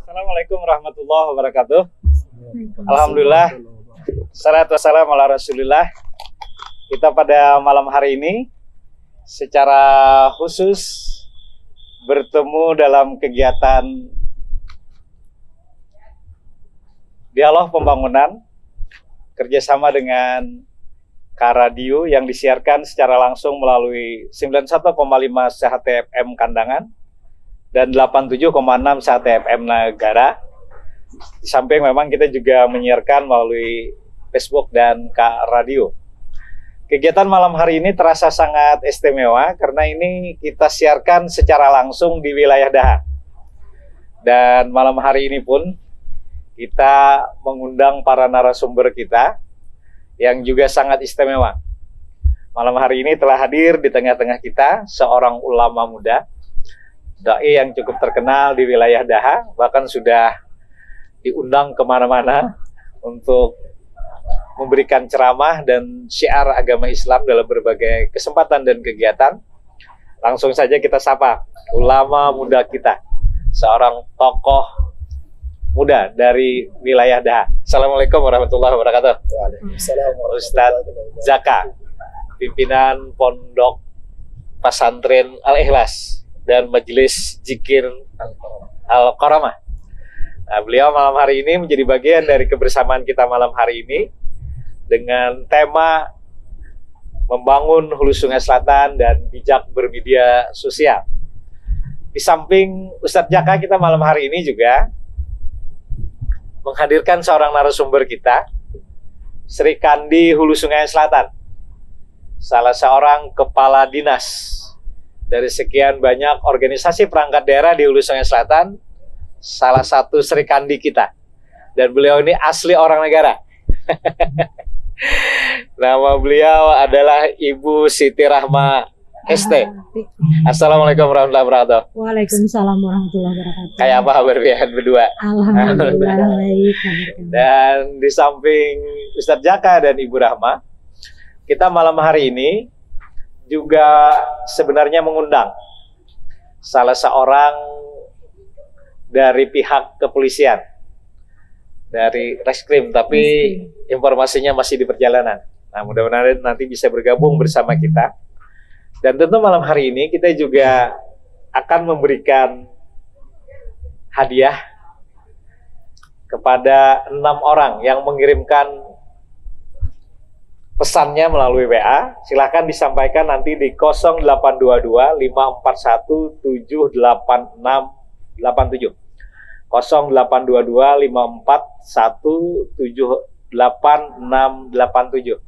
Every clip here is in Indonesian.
Assalamualaikum warahmatullahi wabarakatuh. Alhamdulillah, salatu wassalamu ala rasulillah. Kita pada malam hari ini secara khusus bertemu dalam kegiatan dialog pembangunan kerjasama dengan K-Radio yang disiarkan secara langsung melalui 91,5 CHTFM Kandangan dan 87,6 CHTFM Negara. Di samping memang kita juga menyiarkan melalui Facebook dan K-Radio. Kegiatan malam hari ini terasa sangat istimewa karena ini kita siarkan secara langsung di wilayah Daha. Dan malam hari ini pun kita mengundang para narasumber kita yang juga sangat istimewa. Malam hari ini telah hadir di tengah-tengah kita seorang ulama muda, dai yang cukup terkenal di wilayah Daha, bahkan sudah diundang kemana-mana untuk memberikan ceramah dan syiar agama Islam dalam berbagai kesempatan dan kegiatan. Langsung saja kita sapa ulama muda kita, seorang tokoh muda dari wilayah Daha. Assalamualaikum warahmatullahi wabarakatuh. Waalaikumsalam. Ustadz Zaka, pimpinan Pondok Pesantren Al-Ikhlas dan Majelis Zikir Al-Karamah. Nah, beliau malam hari ini menjadi bagian dari kebersamaan kita malam hari ini dengan tema membangun Hulu Sungai Selatan dan bijak bermedia sosial. Di samping Ustadz Jaka, kita malam hari ini juga menghadirkan seorang narasumber kita, Sri Kandi Hulu Sungai Selatan, salah seorang kepala dinas dari sekian banyak organisasi perangkat daerah di Hulu Sungai Selatan, salah satu Sri Kandi kita. Dan beliau ini asli orang negara. Nama beliau adalah Ibu Siti Rahma ST. Assalamualaikum warahmatullahi wabarakatuh. Waalaikumsalam warahmatullahi wabarakatuh. Kayak apa berbihan berdua? Alhamdulillah baik. Dan di samping Ustadz Jaka dan Ibu Rahma, kita malam hari ini juga sebenarnya mengundang salah seorang dari pihak kepolisian, dari Reskrim, tapi informasinya masih di perjalanan. Nah, mudah-mudahan nanti bisa bergabung bersama kita. Dan tentu malam hari ini kita juga akan memberikan hadiah kepada 6 orang yang mengirimkan pesannya melalui WA. Silahkan disampaikan nanti di 0822 541 78687. 0822 541 78687.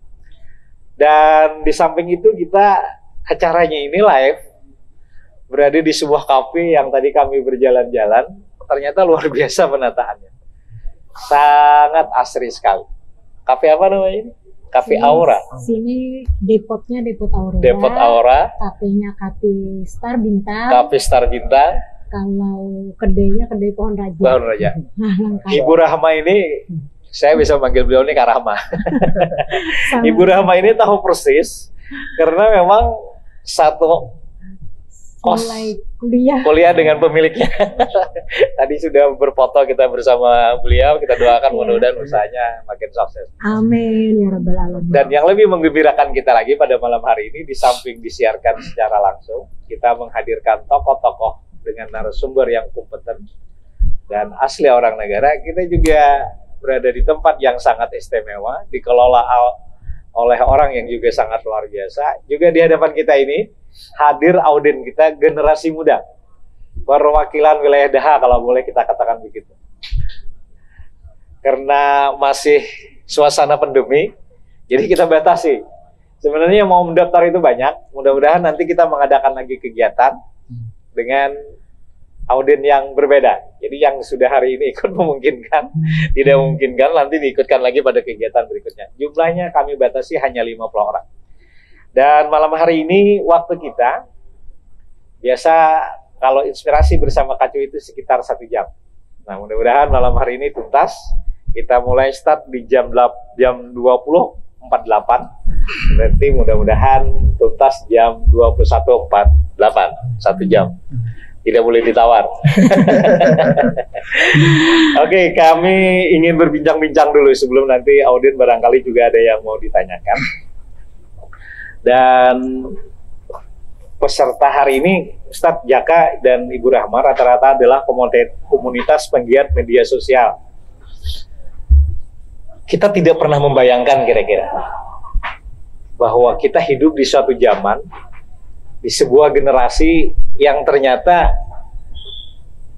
Dan di samping itu kita acaranya ini live berada di sebuah kafe yang tadi kami berjalan-jalan, ternyata luar biasa penataannya. Sangat asri sekali. Kafe apa namanya ini? Kafe Aura. Sini depotnya Depot Aura. Depot Aura. Kafenya Kafe Star Bintang. Kafe Star Bintang. Kalau kedainya kedai Pohon Raja. Pohon Raja. Ibu Rahma ini, saya bisa manggil beliau ini Kak Rahma. Ibu Rahma ini tahu persis karena memang satu kos mulai kuliah dengan pemiliknya. Tadi sudah berfoto kita bersama beliau. Kita doakan mudah-mudahan usahanya makin sukses. Amin ya rabbal alamin. Dan yang lebih menggembirakan kita lagi pada malam hari ini, di samping disiarkan secara langsung, kita menghadirkan tokoh-tokoh dengan narasumber yang kompeten dan asli orang negara. Kita juga berada di tempat yang sangat istimewa, dikelola oleh orang yang juga sangat luar biasa. Juga di hadapan kita ini hadir audien kita generasi muda, perwakilan wilayah Daha kalau boleh kita katakan begitu. Karena masih suasana pandemi, jadi kita batasi. Sebenarnya yang mau mendaftar itu banyak. Mudah-mudahan nanti kita mengadakan lagi kegiatan dengan audien yang berbeda. Jadi yang sudah hari ini ikut memungkinkan, tidak memungkinkan nanti diikutkan lagi pada kegiatan berikutnya. Jumlahnya kami batasi hanya 50 orang. Dan malam hari ini waktu kita, biasa kalau inspirasi bersama Kacu itu sekitar 1 jam. Nah, mudah-mudahan malam hari ini tuntas. Kita mulai start di jam 20.48. Berarti mudah-mudahan tuntas jam 21.48, 1 jam. Tidak boleh ditawar. Oke, kami ingin berbincang-bincang dulu sebelum nanti audien barangkali juga ada yang mau ditanyakan. Dan peserta hari ini, Ustadz Jaka dan Ibu Rahma rata-rata adalah komunitas penggiat media sosial. Kita tidak pernah membayangkan kira-kira bahwa kita hidup di suatu zaman, di sebuah generasi yang ternyata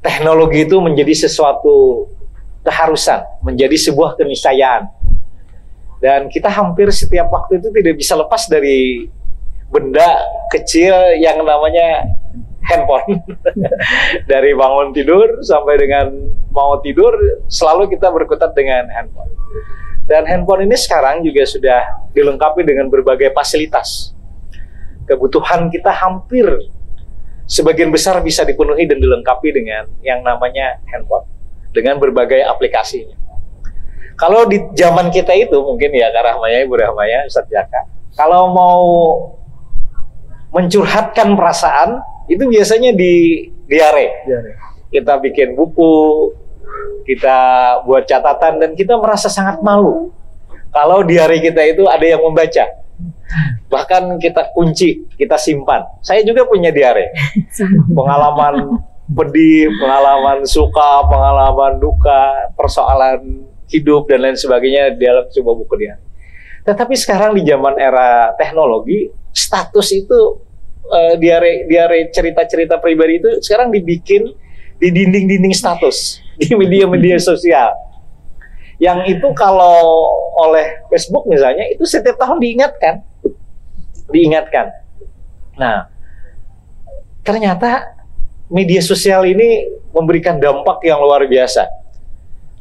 teknologi itu menjadi sesuatu keharusan, menjadi sebuah keniscayaan. Dan kita hampir setiap waktu itu tidak bisa lepas dari benda kecil yang namanya handphone. Dari bangun tidur sampai dengan mau tidur, selalu kita berkutat dengan handphone. Dan handphone ini sekarang juga sudah dilengkapi dengan berbagai fasilitas. Kebutuhan kita hampir sebagian besar bisa dipenuhi dan dilengkapi dengan yang namanya handphone, dengan berbagai aplikasinya. Kalau di zaman kita itu mungkin ya Kak Rahmaya, Ibu Rahmaya, Ustadz Jaka, kalau mau mencurhatkan perasaan itu biasanya di diare. Kita bikin buku, kita buat catatan, dan kita merasa sangat malu kalau diare kita itu ada yang membaca. Bahkan kita kunci, kita simpan. Saya juga punya diare. Pengalaman pedih, pengalaman suka, pengalaman duka, persoalan hidup dan lain sebagainya dalam sebuah buku diare. Tetapi sekarang di zaman era teknologi, status itu diare cerita-cerita pribadi itu sekarang dibikin di dinding-dinding status di media-media sosial. Yang itu kalau oleh Facebook misalnya itu setiap tahun diingatkan. Nah, ternyata media sosial ini memberikan dampak yang luar biasa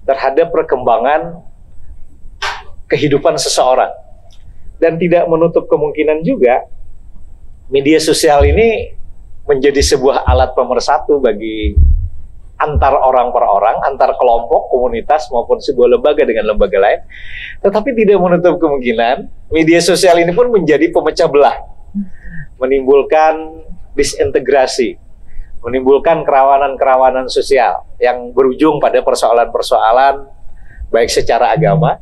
terhadap perkembangan kehidupan seseorang. Dan tidak menutup kemungkinan juga media sosial ini menjadi sebuah alat pemersatu bagi antar orang per orang, antar kelompok, komunitas, maupun sebuah lembaga dengan lembaga lain. Tetapi tidak menutup kemungkinan media sosial ini pun menjadi pemecah belah, menimbulkan disintegrasi, menimbulkan kerawanan-kerawanan sosial yang berujung pada persoalan-persoalan baik secara agama,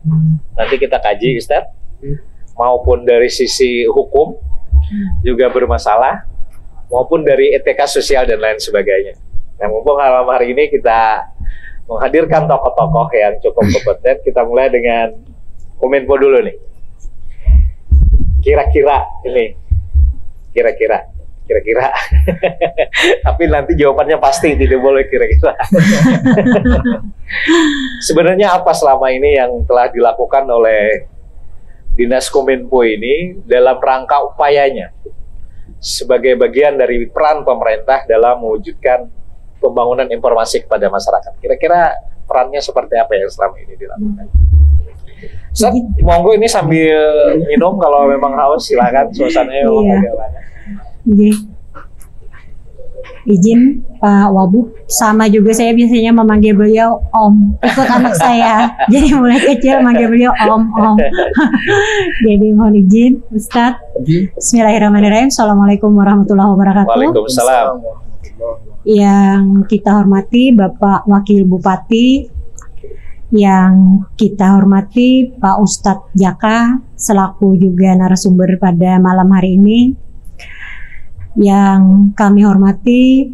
nanti kita kaji Ustadz, maupun dari sisi hukum juga bermasalah, maupun dari etika sosial dan lain sebagainya. Nah, mumpung malam hari ini kita menghadirkan tokoh-tokoh yang cukup kompeten, kita mulai dengan Kominfo dulu nih. Kira-kira. Tapi nanti jawabannya pasti, tidak boleh kira-kira. Sebenarnya apa selama ini yang telah dilakukan oleh Dinas Kominfo ini dalam rangka upayanya sebagai bagian dari peran pemerintah dalam mewujudkan pembangunan informasi kepada masyarakat? Kira-kira perannya seperti apa yang selama ini dilakukan? Ustaz, monggo ini sambil minum, kalau memang haus silakan, suasananya agak banyak. Izin Pak Wabub, sama juga saya biasanya memanggil beliau Om, ikut anak saya. Jadi mulai kecil manggil beliau Om. Jadi mohon izin Ustadz. Bismillahirrahmanirrahim. Assalamualaikum warahmatullahi wabarakatuh. Waalaikumsalam. Yang kita hormati Bapak Wakil Bupati, yang kita hormati Pak Ustadz Jaka selaku juga narasumber pada malam hari ini, yang kami hormati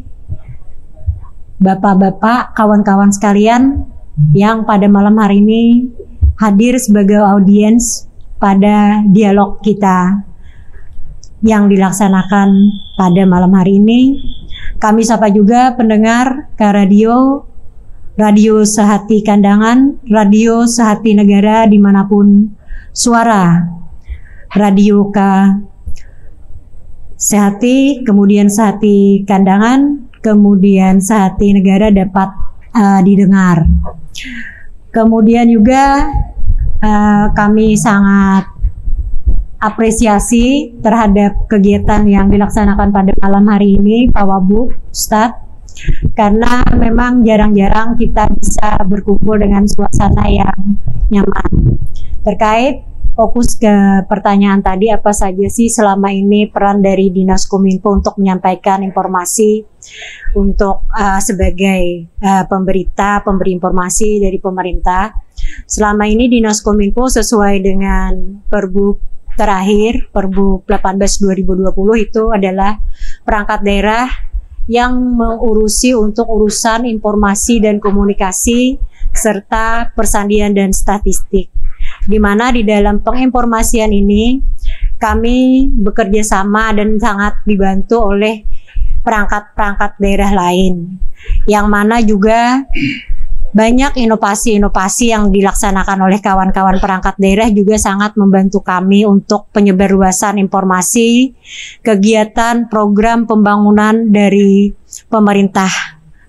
Bapak-bapak, kawan-kawan sekalian yang pada malam hari ini hadir sebagai audiens pada dialog kita yang dilaksanakan pada malam hari ini. Kami sapa juga pendengar K Radio, Radio Sehati Kandangan, Radio Sehati Negara dimanapun suara Radio K Sehati, kemudian Sehati Kandangan, kemudian Sehati Negara dapat didengar. Kemudian juga kami sangat apresiasi terhadap kegiatan yang dilaksanakan pada malam hari ini, Pak Wabub, Ustadz, karena memang jarang-jarang kita bisa berkumpul dengan suasana yang nyaman. Terkait fokus ke pertanyaan tadi, apa saja sih selama ini peran dari Dinas Kominfo untuk menyampaikan informasi untuk sebagai pemberi informasi dari pemerintah. Selama ini Dinas Kominfo sesuai dengan Perbup terakhir, Perbup 18/2020 itu adalah perangkat daerah yang mengurusi untuk urusan informasi dan komunikasi serta persandian dan statistik. Di mana di dalam penginformasian ini kami bekerja sama dan sangat dibantu oleh perangkat-perangkat daerah lain, yang mana juga banyak inovasi-inovasi yang dilaksanakan oleh kawan-kawan perangkat daerah juga sangat membantu kami untuk penyebarluasan informasi, kegiatan program pembangunan dari pemerintah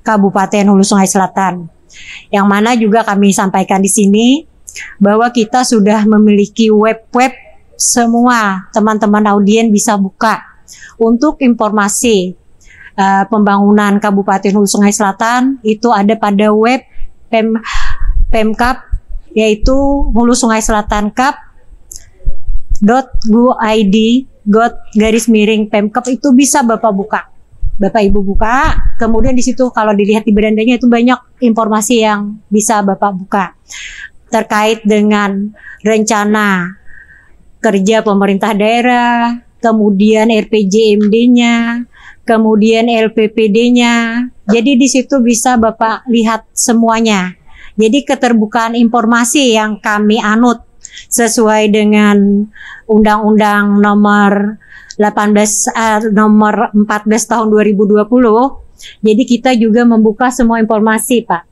Kabupaten Hulu Sungai Selatan. Yang mana juga kami sampaikan di sini bahwa kita sudah memiliki web-web, semua teman-teman audien bisa buka untuk informasi pembangunan Kabupaten Hulu Sungai Selatan. Itu ada pada web Pemkap, yaitu Hulu Sungai Selatan kap.go.id/Pemkap, itu bisa Bapak buka, Bapak Ibu buka. Kemudian di situ kalau dilihat di berandanya itu banyak informasi yang bisa Bapak buka terkait dengan rencana kerja pemerintah daerah, kemudian RPJMD-nya, kemudian LPPD-nya. Jadi di situ bisa Bapak lihat semuanya. Jadi keterbukaan informasi yang kami anut sesuai dengan Undang-Undang nomor 14 tahun 2020. Jadi kita juga membuka semua informasi, Pak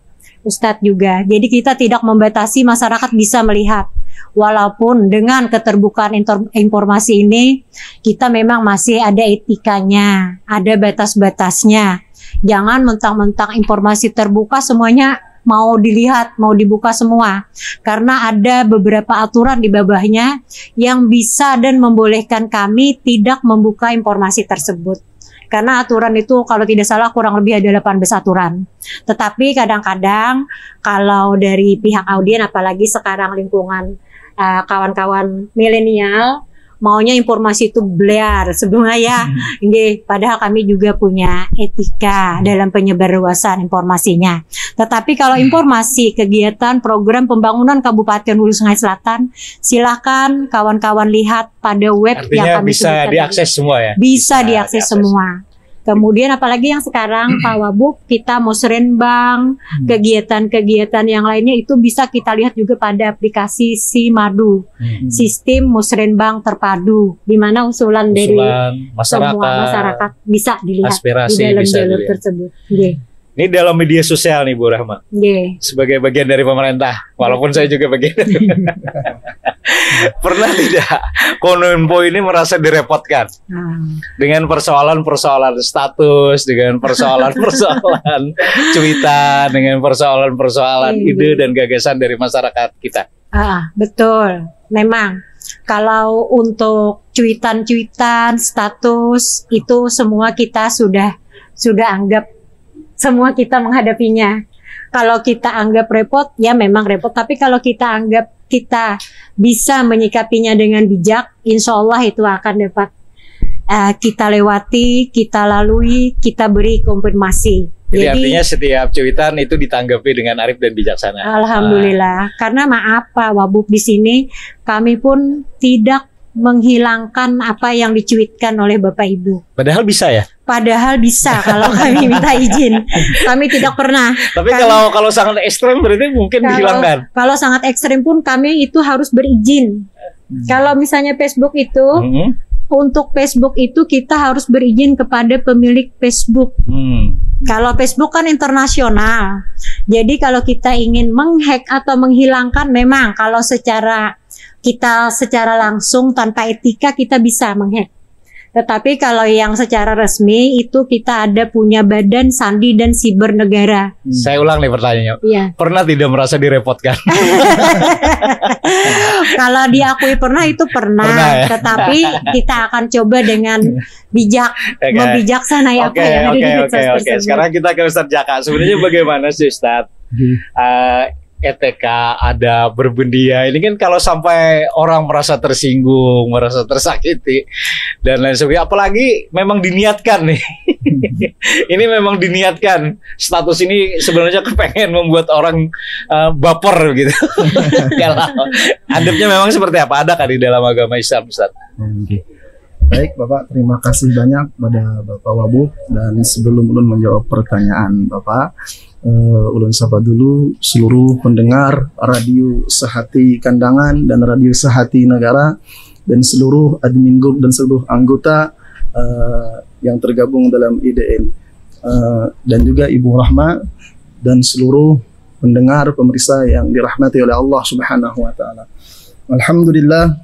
Ustadz juga. Jadi kita tidak membatasi, masyarakat bisa melihat. Walaupun dengan keterbukaan informasi ini, kita memang masih ada etikanya, ada batas-batasnya. Jangan mentang-mentang informasi terbuka semuanya mau dilihat, mau dibuka semua. Karena ada beberapa aturan di bawahnya yang bisa dan membolehkan kami tidak membuka informasi tersebut. Karena aturan itu kalau tidak salah kurang lebih ada 18 aturan. Tetapi kadang-kadang kalau dari pihak audien, apalagi sekarang lingkungan kawan-kawan milenial, maunya informasi itu blear sebelumnya ya. Padahal kami juga punya etika dalam penyebarluasan informasinya. Tetapi kalau informasi kegiatan program pembangunan Kabupaten Hulu Sungai Selatan, silakan kawan-kawan lihat pada web. Artinya yang kami bisa diakses semua ya? Bisa diakses semua. Kemudian apalagi yang sekarang Pak Wabub, kita musrenbang, kegiatan-kegiatan yang lainnya itu bisa kita lihat juga pada aplikasi SIMADU, Sistem Musrenbang Terpadu, di mana usulan dari semua masyarakat bisa dilihat aspirasi di dalam bisa jalur dilihat. tersebut. Ini dalam media sosial nih Bu Rahma, sebagai bagian dari pemerintah, walaupun saya juga bagian dari Pernah tidak Kominfo ini merasa direpotkan dengan persoalan-persoalan status, dengan persoalan-persoalan cuitan, dengan persoalan-persoalan ide dan gagasan dari masyarakat kita? Betul, memang kalau untuk cuitan-cuitan, status itu semua kita sudah anggap, semua kita menghadapinya. Kalau kita anggap repot, ya memang repot. Tapi kalau kita anggap kita bisa menyikapinya dengan bijak, insya Allah itu akan dapat kita lewati, kita lalui, kita beri konfirmasi. Jadi artinya setiap cuitan itu ditanggapi dengan arif dan bijaksana. Alhamdulillah. Karena maaf Pak Wabub, di sini kami pun tidak menghilangkan apa yang dicuitkan oleh Bapak Ibu. Padahal bisa ya? Padahal bisa kalau kami minta izin. Kami tidak pernah. Tapi kalau sangat ekstrem berarti mungkin dihilangkan. Kalau sangat ekstrem pun kami itu harus berizin. Kalau misalnya Facebook itu, untuk Facebook itu kita harus berizin kepada pemilik Facebook. Kalau Facebook kan internasional. Jadi kalau kita ingin menghack atau menghilangkan, memang kalau secara langsung tanpa etika kita bisa menghack. Tetapi kalau yang secara resmi itu kita ada punya Badan Sandi dan Siber Negara. Saya ulang nih pertanyaannya. Iya. Pernah tidak merasa direpotkan? Kalau diakui pernah itu pernah ya? Tetapi kita akan coba dengan bijak, membijaksanai apa yang ada di medsos tersebut. Sekarang kita ke Ustadz Jaka. Sebenarnya bagaimana sih Ustadz? ETK, ada berbendia. Ini kan kalau sampai orang merasa tersinggung, merasa tersakiti dan lain sebagainya, apalagi memang diniatkan nih. Ini memang diniatkan. Status ini sebenarnya kepengen membuat orang baper gitu. Kalau adabnya memang seperti apa? Ada kan di dalam agama Islam, Ustaz? Oke. Baik Bapak, terima kasih banyak pada Bapak Wabub. Dan sebelum ulun menjawab pertanyaan Bapak, ulun sapa dulu seluruh pendengar Radio Sehati Kandangan dan Radio Sehati Negara dan seluruh admin group dan seluruh anggota yang tergabung dalam IDN, dan juga Ibu Rahma dan seluruh pendengar pemirsa yang dirahmati oleh Allah Subhanahu wa taala. Alhamdulillah,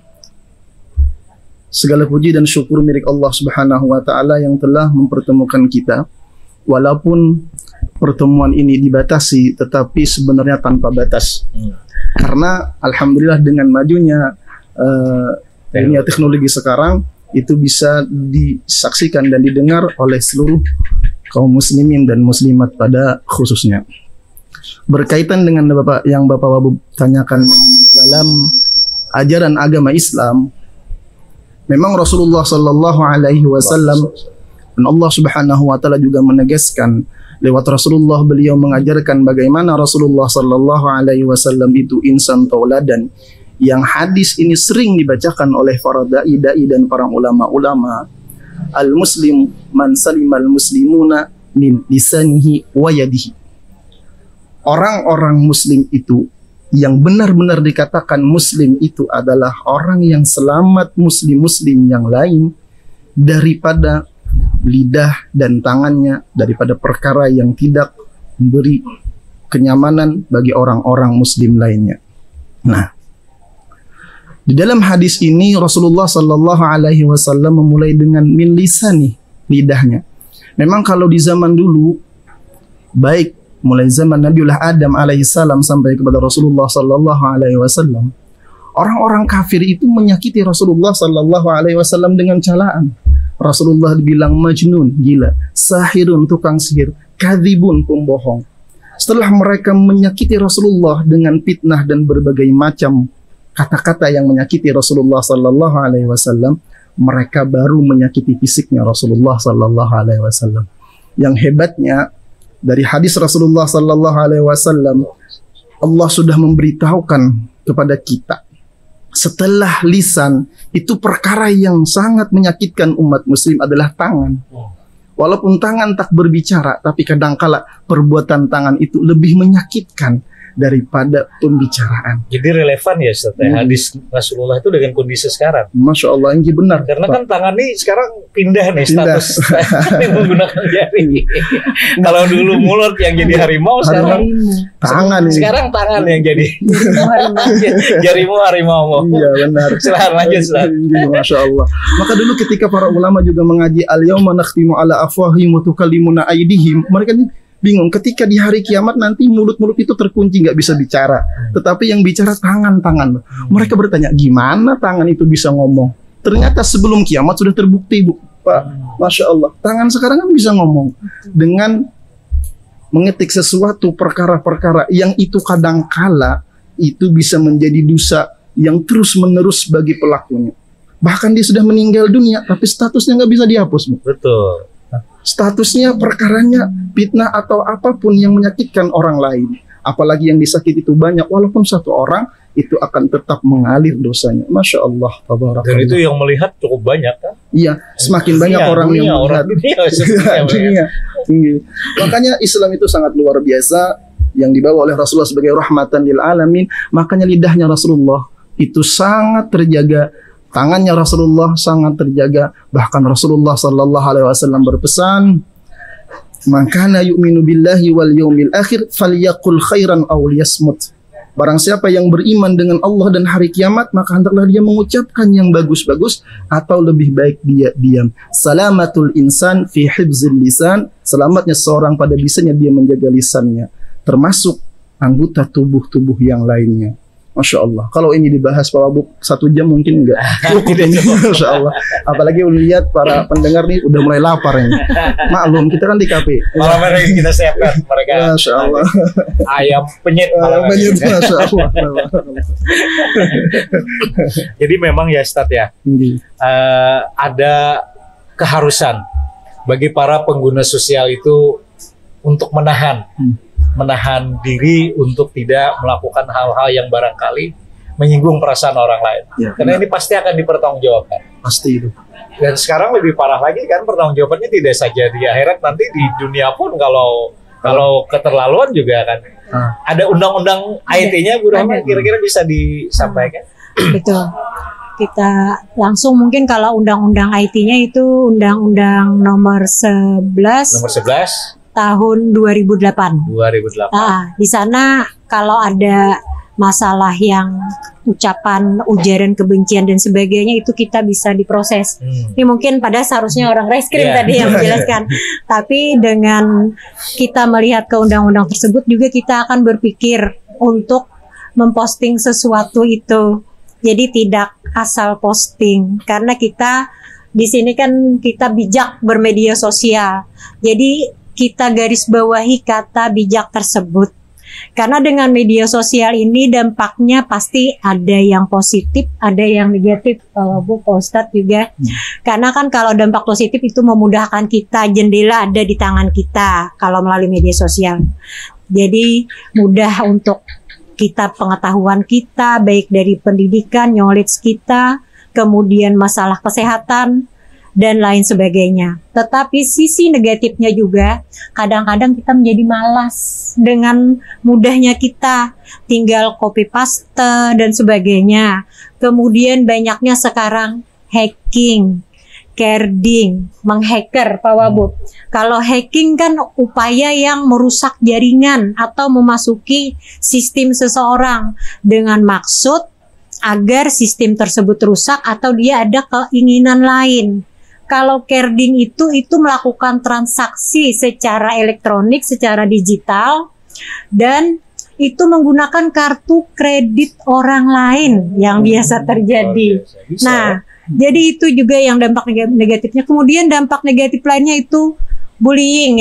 segala puji dan syukur milik Allah Subhanahu wa taala yang telah mempertemukan kita. Walaupun pertemuan ini dibatasi, tetapi sebenarnya tanpa batas. Karena alhamdulillah dengan majunya dunia teknologi sekarang, itu bisa disaksikan dan didengar oleh seluruh kaum muslimin dan muslimat pada khususnya. Berkaitan dengan yang Bapak Wabub tanyakan dalam ajaran agama Islam, memang Rasulullah Sallallahu Alaihi Wasallam dan Allah Subhanahu Wa Taala juga menegaskan lewat Rasulullah, beliau mengajarkan bagaimana Rasulullah Sallallahu Alaihi Wasallam itu insan tauladan, yang hadis ini sering dibacakan oleh para dai dan para ulama-ulama. Al-muslim man salimal muslimuna min lisanihi wa yadihi. Orang-orang muslim itu yang benar-benar dikatakan muslim itu adalah orang yang selamat muslim-muslim yang lain daripada lidah dan tangannya, daripada perkara yang tidak memberi kenyamanan bagi orang-orang muslim lainnya. Nah, di dalam hadis ini Rasulullah Sallallahu Alaihi Wasallam memulai dengan min lisani, lidahnya. Memang kalau di zaman dulu, baik mulai zaman Nabiullah Adam alaihissalam sampai kepada Rasulullah Sallallahu Alaihi Wasallam, orang-orang kafir itu menyakiti Rasulullah Sallallahu Alaihi Wasallam dengan celaan. Rasulullah dibilang majnun, gila, sahirun, tukang sihir, kadzibun, pembohong. Setelah mereka menyakiti Rasulullah dengan fitnah dan berbagai macam kata-kata yang menyakiti Rasulullah Sallallahu Alaihi Wasallam, mereka baru menyakiti fisiknya Rasulullah Sallallahu Alaihi Wasallam. Yang hebatnya, dari hadis Rasulullah Sallallahu Alaihi Wasallam, Allah sudah memberitahukan kepada kita, setelah lisan itu perkara yang sangat menyakitkan umat muslim adalah tangan. Walaupun tangan tak berbicara, tapi kadangkala perbuatan tangan itu lebih menyakitkan daripada pembicaraan. Jadi relevan ya Ustaz, hadis Rasulullah itu dengan kondisi sekarang. Masya Allah, ini benar. Karena Pak, kan tangan ini sekarang pindah nih status ini menggunakan jari. Kalau dulu mulut yang jadi harimau, sekarang tangan ini. Sekarang tangan yang jadi jarimu harimau. Iya benar. Silahkan lanjut Ustaz. Masya Allah. Maka dulu ketika para ulama juga mengaji al-yauma nakhtimu ala afwahihim wa tukallimuna aydihim, mereka bingung ketika di hari kiamat nanti mulut-mulut itu terkunci, nggak bisa bicara, tetapi yang bicara tangan-tangan. Mereka bertanya, gimana tangan itu bisa ngomong? Ternyata sebelum kiamat sudah terbukti, Bu, Pak. Masya Allah, tangan sekarang kan bisa ngomong dengan mengetik sesuatu perkara-perkara yang itu kadangkala itu bisa menjadi dosa yang terus-menerus bagi pelakunya. Bahkan dia sudah meninggal dunia, tapi statusnya nggak bisa dihapus, Bu. Betul. Statusnya perkaranya fitnah atau apapun yang menyakitkan orang lain, apalagi yang disakiti itu banyak, walaupun satu orang itu akan tetap mengalir dosanya. Masya Allah, tabarakallah. Dan itu yang melihat cukup banyak kan? Iya, semakin banyak orang yang melihat. Dunia. Makanya Islam itu sangat luar biasa, yang dibawa oleh Rasulullah sebagai rahmatan lil alamin. Makanya lidahnya Rasulullah itu sangat terjaga. Tangannya Rasulullah sangat terjaga. Bahkan Rasulullah Sallallahu Alaihi Wasallam berpesan, "Man kana yu'minu billahi wal yaumil akhir falyaqul khairan aw liyasmut." Barang siapa yang beriman dengan Allah dan hari kiamat, maka hendaklah dia mengucapkan yang bagus-bagus atau lebih baik dia diam. Salamatul insan fi hifzil lisan. Selamatnya seorang pada bisanya dia menjaga lisannya, termasuk anggota tubuh-tubuh yang lainnya. Masya Allah. Kalau ini dibahas Pak Wabub 1 jam mungkin enggak. Masya Allah. Apalagi lihat para pendengar nih udah mulai lapar ini. Maklum kita kan di kafe. Malam hari kita siapkan mereka. Masya Allah. Ayam penyet. Penyet, Masya Allah. Jadi memang ya Ustadz ya, ada keharusan bagi para pengguna sosial itu untuk menahan diri untuk tidak melakukan hal-hal yang barangkali menyinggung perasaan orang lain. Ya, karena ini pasti akan dipertanggungjawabkan. Pasti itu. Dan sekarang lebih parah lagi kan, pertanggungjawabannya tidak saja di akhirat, nanti di dunia pun kalau keterlaluan juga kan. Ada undang-undang IT-nya, Bu Rahma, kira-kira bisa disampaikan? Betul. Kita langsung mungkin kalau undang-undang IT-nya itu Undang-Undang nomor 11 tahun 2008. Di sana kalau ada masalah yang ucapan, ujaran kebencian dan sebagainya itu kita bisa diproses. Ini mungkin pada seharusnya orang reskrim tadi yang menjelaskan. Tapi dengan kita melihat ke undang-undang tersebut juga kita akan berpikir untuk memposting sesuatu itu. Jadi tidak asal posting karena kita di sini kan kita bijak bermedia sosial. Jadi kita garis bawahi kata bijak tersebut. Karena dengan media sosial ini dampaknya pasti ada yang positif, ada yang negatif. Kalau Bu, Pak Ustadz juga. Karena kan kalau dampak positif itu memudahkan kita, jendela ada di tangan kita kalau melalui media sosial. Jadi mudah untuk kita pengetahuan kita, baik dari pendidikan, knowledge kita, kemudian masalah kesehatan, dan lain sebagainya. Tetapi sisi negatifnya juga kadang-kadang kita menjadi malas dengan mudahnya kita tinggal copy paste dan sebagainya. Kemudian banyaknya sekarang hacking, carding, menghacker Pak Wabub. Kalau hacking kan upaya yang merusak jaringan atau memasuki sistem seseorang dengan maksud agar sistem tersebut rusak atau dia ada keinginan lain. Kalau carding itu melakukan transaksi secara elektronik, secara digital, dan itu menggunakan kartu kredit orang lain yang biasa terjadi. Nah, jadi itu juga yang dampak negatifnya. Kemudian dampak negatif lainnya itu bullying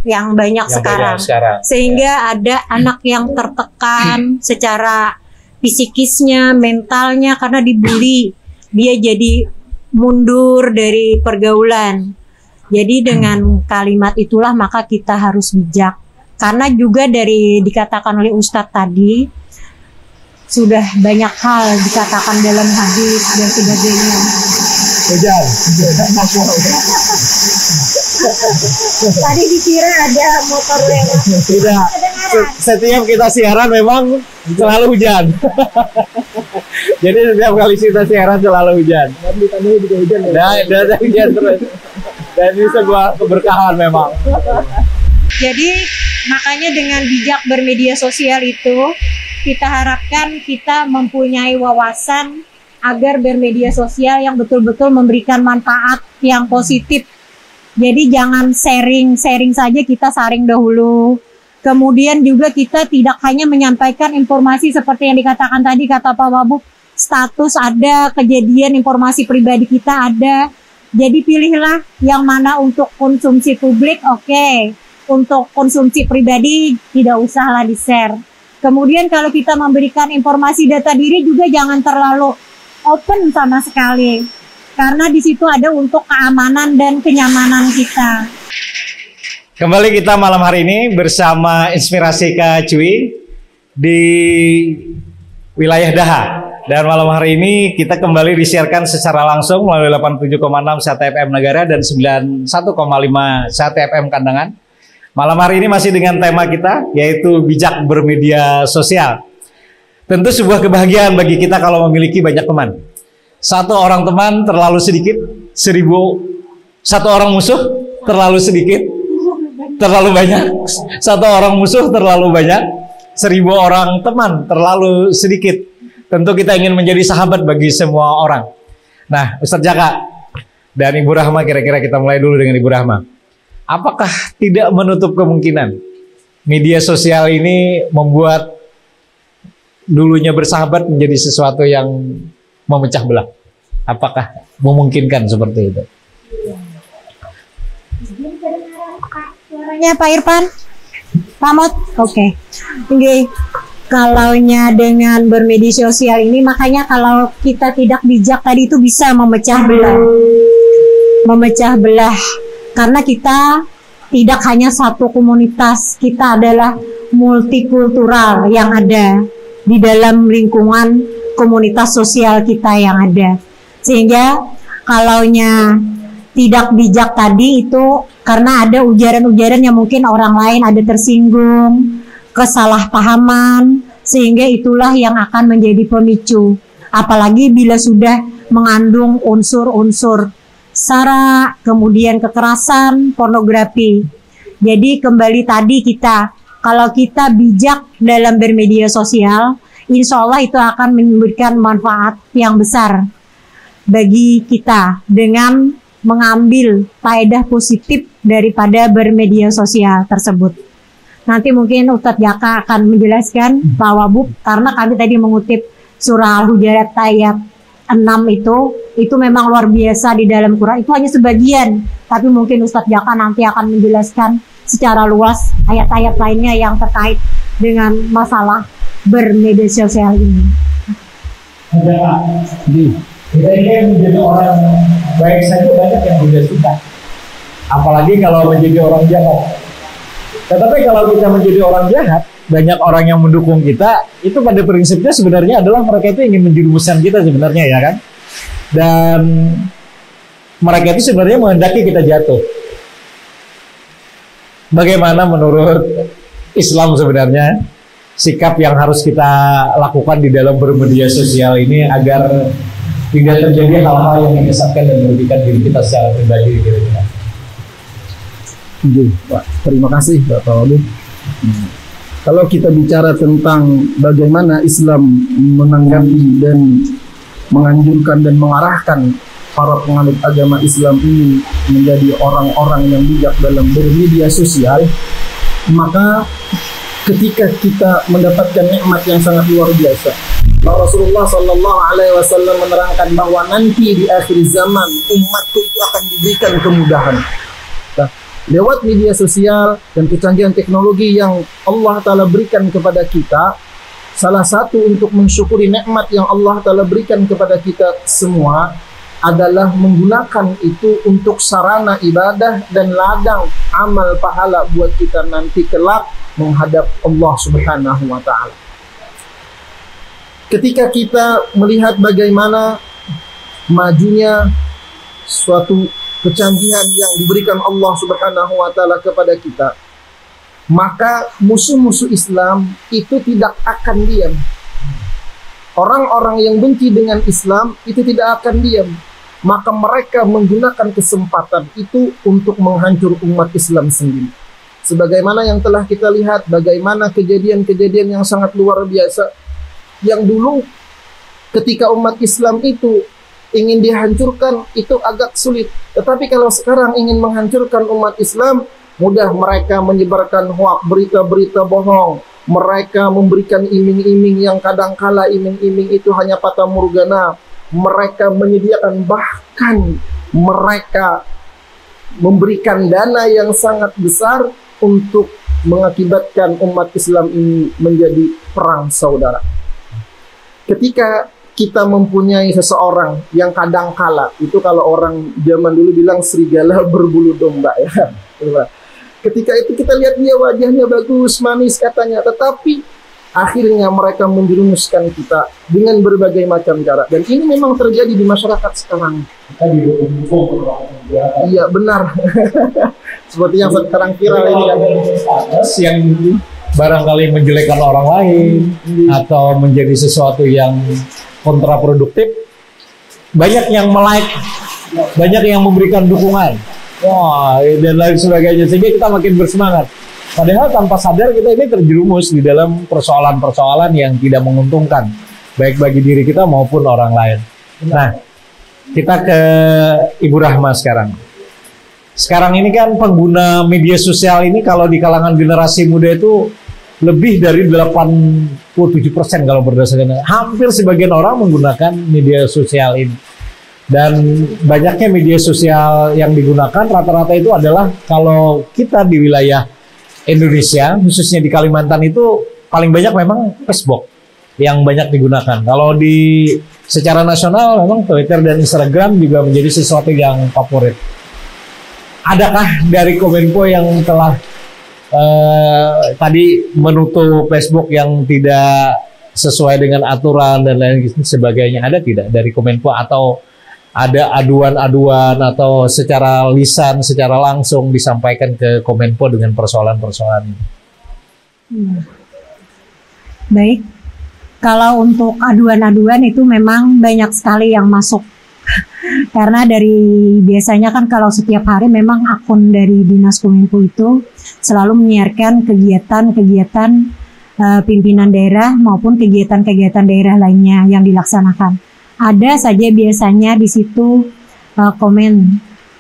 yang banyak sekarang. Sehingga ada anak yang tertekan secara psikisnya, mentalnya karena dibully. Dia jadi mundur dari pergaulan. Jadi dengan kalimat itulah maka kita harus bijak. Karena juga dari dikatakan oleh Ustadz tadi, sudah banyak hal dikatakan dalam hadis dan sebagainya. Hujan. Tadi dikira ada motor lewat. Tidak. Setiap kita siaran memang selalu hujan. Jadi setiap kali kita siaran selalu hujan. Dan ditandai juga hujan. Dan hujan terus. Dan ini sebuah keberkahan memang. Jadi makanya dengan bijak bermedia sosial itu kita harapkan kita mempunyai wawasan agar bermedia sosial yang betul-betul memberikan manfaat yang positif. Jadi jangan sharing saja, kita saring dahulu. Kemudian juga kita tidak hanya menyampaikan informasi seperti yang dikatakan tadi kata Pak Wabub, status ada, kejadian informasi pribadi kita ada. Jadi pilihlah yang mana untuk konsumsi publik, oke. Untuk konsumsi pribadi tidak usahlah di-share. Kemudian kalau kita memberikan informasi data diri juga jangan terlalu open sama sekali. Karena di situ ada untuk keamanan dan kenyamanan kita. Kembali kita malam hari ini bersama Inspirasi Kak Cui di wilayah Daha. Dan malam hari ini kita kembali disiarkan secara langsung melalui 87,6 STFM Negara dan 91,5 STFM Kandangan. Malam hari ini masih dengan tema kita yaitu bijak bermedia sosial. Tentu sebuah kebahagiaan bagi kita kalau memiliki banyak teman. Satu orang teman terlalu sedikit, satu orang musuh terlalu sedikit, terlalu banyak. Satu orang musuh terlalu banyak, 1000 orang teman terlalu sedikit. Tentu kita ingin menjadi sahabat bagi semua orang. Nah, Ustadz Jaka dan Ibu Rahma, kira-kira kita mulai dulu dengan Ibu Rahma. Apakah tidak menutup kemungkinan media sosial ini membuat dulunya bersahabat menjadi sesuatu yang memecah belah? Apakah memungkinkan seperti itu? Suaranya Pak Irfan? Pak Mot? Oke. Oke. Kalaunya dengan bermedia sosial ini, makanya kalau kita tidak bijak tadi itu bisa memecah belah. Memecah belah. Karena kita tidak hanya satu komunitas, kita adalah multikultural yang ada di dalam lingkungan komunitas sosial kita yang ada. Sehingga kalaunya tidak bijak tadi itu karena ada ujaran-ujaran yang mungkin orang lain ada tersinggung, kesalahpahaman, sehingga itulah yang akan menjadi pemicu. Apalagi bila sudah mengandung unsur-unsur sara, kemudian kekerasan, pornografi. Jadi kembali tadi kalau kita bijak dalam bermedia sosial, insya Allah itu akan memberikan manfaat yang besar bagi kita dengan mengambil faedah positif daripada bermedia sosial tersebut. Nanti mungkin Ustadz Jaka akan menjelaskan Pak Wabub, karena kami tadi mengutip surah Al-Hujurat ayat 6 itu memang luar biasa di dalam Quran. Itu hanya sebagian, tapi mungkin Ustadz Jaka nanti akan menjelaskan secara luas ayat-ayat lainnya yang terkait dengan masalah bermedia sosial ini. Kita ini menjadi orang baik saja banyak yang tidak suka, apalagi kalau menjadi orang jahat. Tetapi kalau kita menjadi orang jahat, banyak orang yang mendukung kita, itu pada prinsipnya sebenarnya adalah mereka itu ingin menjerumuskan kita sebenarnya, ya kan? Dan mereka itu sebenarnya menghendaki kita jatuh. Bagaimana menurut Islam sebenarnya sikap yang harus kita lakukan di dalam bermedia sosial ini agar tidak terjadi hal-hal yang menyesatkan dan merugikan diri kita secara pribadi, kira-kira? Pak, terima kasih Bapak Wabub. Kalau kita bicara tentang bagaimana Islam menanggapi dan menganjurkan dan mengarahkan para penganut agama Islam ini menjadi orang-orang yang bijak dalam bermedia sosial, maka ketika kita mendapatkan nikmat yang sangat luar biasa, Rasulullah Sallallahu Alaihi Wasallam menerangkan bahwa nanti di akhir zaman umatku itu akan diberikan kemudahan. Nah, lewat media sosial dan kecanggihan teknologi yang Allah Ta'ala berikan kepada kita, salah satu untuk mensyukuri nikmat yang Allah Ta'ala berikan kepada kita semua adalah menggunakan itu untuk sarana ibadah dan ladang amal pahala buat kita nanti kelak menghadap Allah Subhanahu wa Ta'ala. Ketika kita melihat bagaimana majunya suatu kecanggihan yang diberikan Allah Subhanahu wa Ta'ala kepada kita, maka musuh-musuh Islam itu tidak akan diam. Orang-orang yang benci dengan Islam itu tidak akan diam. Maka mereka menggunakan kesempatan itu untuk menghancur umat Islam sendiri. Sebagaimana yang telah kita lihat, bagaimana kejadian-kejadian yang sangat luar biasa yang dulu ketika umat Islam itu ingin dihancurkan itu agak sulit. Tetapi kalau sekarang ingin menghancurkan umat Islam, mudah. Mereka menyebarkan hoak, berita-berita bohong. Mereka memberikan iming-iming yang kadangkala iming-iming itu hanya fata morgana. Mereka menyediakan, bahkan mereka memberikan dana yang sangat besar untuk mengakibatkan umat Islam ini menjadi perang saudara. Ketika kita mempunyai seseorang yang kadangkala, itu kalau orang zaman dulu bilang serigala berbulu domba, ya. Ketika itu kita lihat dia wajahnya bagus, manis katanya, tetapi akhirnya mereka menjerumuskan kita dengan berbagai macam cara. Dan ini memang terjadi di masyarakat sekarang. Iya benar. Seperti yang sekarang viral ini kan. Yang barangkali menjelekkan orang lain atau menjadi sesuatu yang kontraproduktif, banyak yang like, banyak yang memberikan dukungan, wah, dan lain sebagainya, sehingga kita makin bersemangat. Padahal tanpa sadar kita ini terjerumus di dalam persoalan-persoalan yang tidak menguntungkan, baik bagi diri kita maupun orang lain. Nah, kita ke Ibu Rahma sekarang. Sekarang ini kan pengguna media sosial ini kalau di kalangan generasi muda itu lebih dari 87% kalau berdasarkan, hampir sebagian orang menggunakan media sosial ini. Dan banyaknya media sosial yang digunakan rata-rata itu adalah, kalau kita di wilayah Indonesia, khususnya di Kalimantan itu paling banyak memang Facebook yang banyak digunakan. Kalau di secara nasional memang Twitter dan Instagram juga menjadi sesuatu yang favorit. Adakah dari Kominfo yang telah tadi menutup Facebook yang tidak sesuai dengan aturan dan lain sebagainya, ada tidak dari Kominfo, atau ada aduan-aduan atau secara lisan, secara langsung disampaikan ke Kominfo dengan persoalan-persoalan ini? Baik, kalau untuk aduan-aduan itu memang banyak sekali yang masuk. Karena dari biasanya kan kalau setiap hari memang akun dari Dinas Kominfo itu selalu menyiarkan kegiatan-kegiatan pimpinan daerah maupun kegiatan-kegiatan daerah lainnya yang dilaksanakan. Ada saja biasanya di situ komen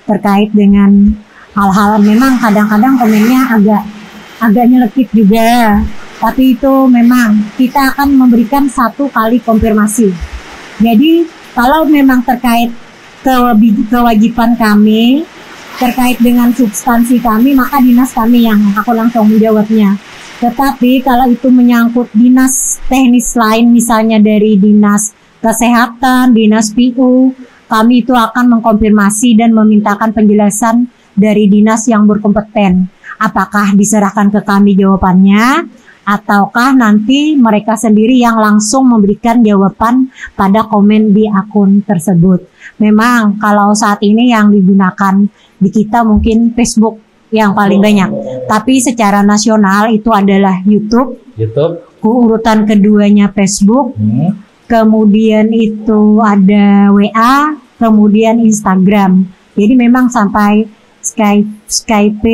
terkait dengan hal-hal, memang kadang-kadang komennya agak nyelekit juga. Tapi itu memang kita akan memberikan satu kali konfirmasi. Jadi kalau memang terkait kewajiban kami, terkait dengan substansi kami, maka dinas kami yang aku langsung menjawabnya. Tetapi kalau itu menyangkut dinas teknis lain, misalnya dari dinas kesehatan, dinas PU, kami itu akan mengkonfirmasi dan memintakan penjelasan dari dinas yang berkompeten. Apakah diserahkan ke kami jawabannya, ataukah nanti mereka sendiri yang langsung memberikan jawaban pada komen di akun tersebut. Memang kalau saat ini yang digunakan di kita mungkin Facebook yang paling banyak, tapi secara nasional itu adalah YouTube. Urutan keduanya Facebook, kemudian itu ada WA, kemudian Instagram. Jadi memang sampai Skype,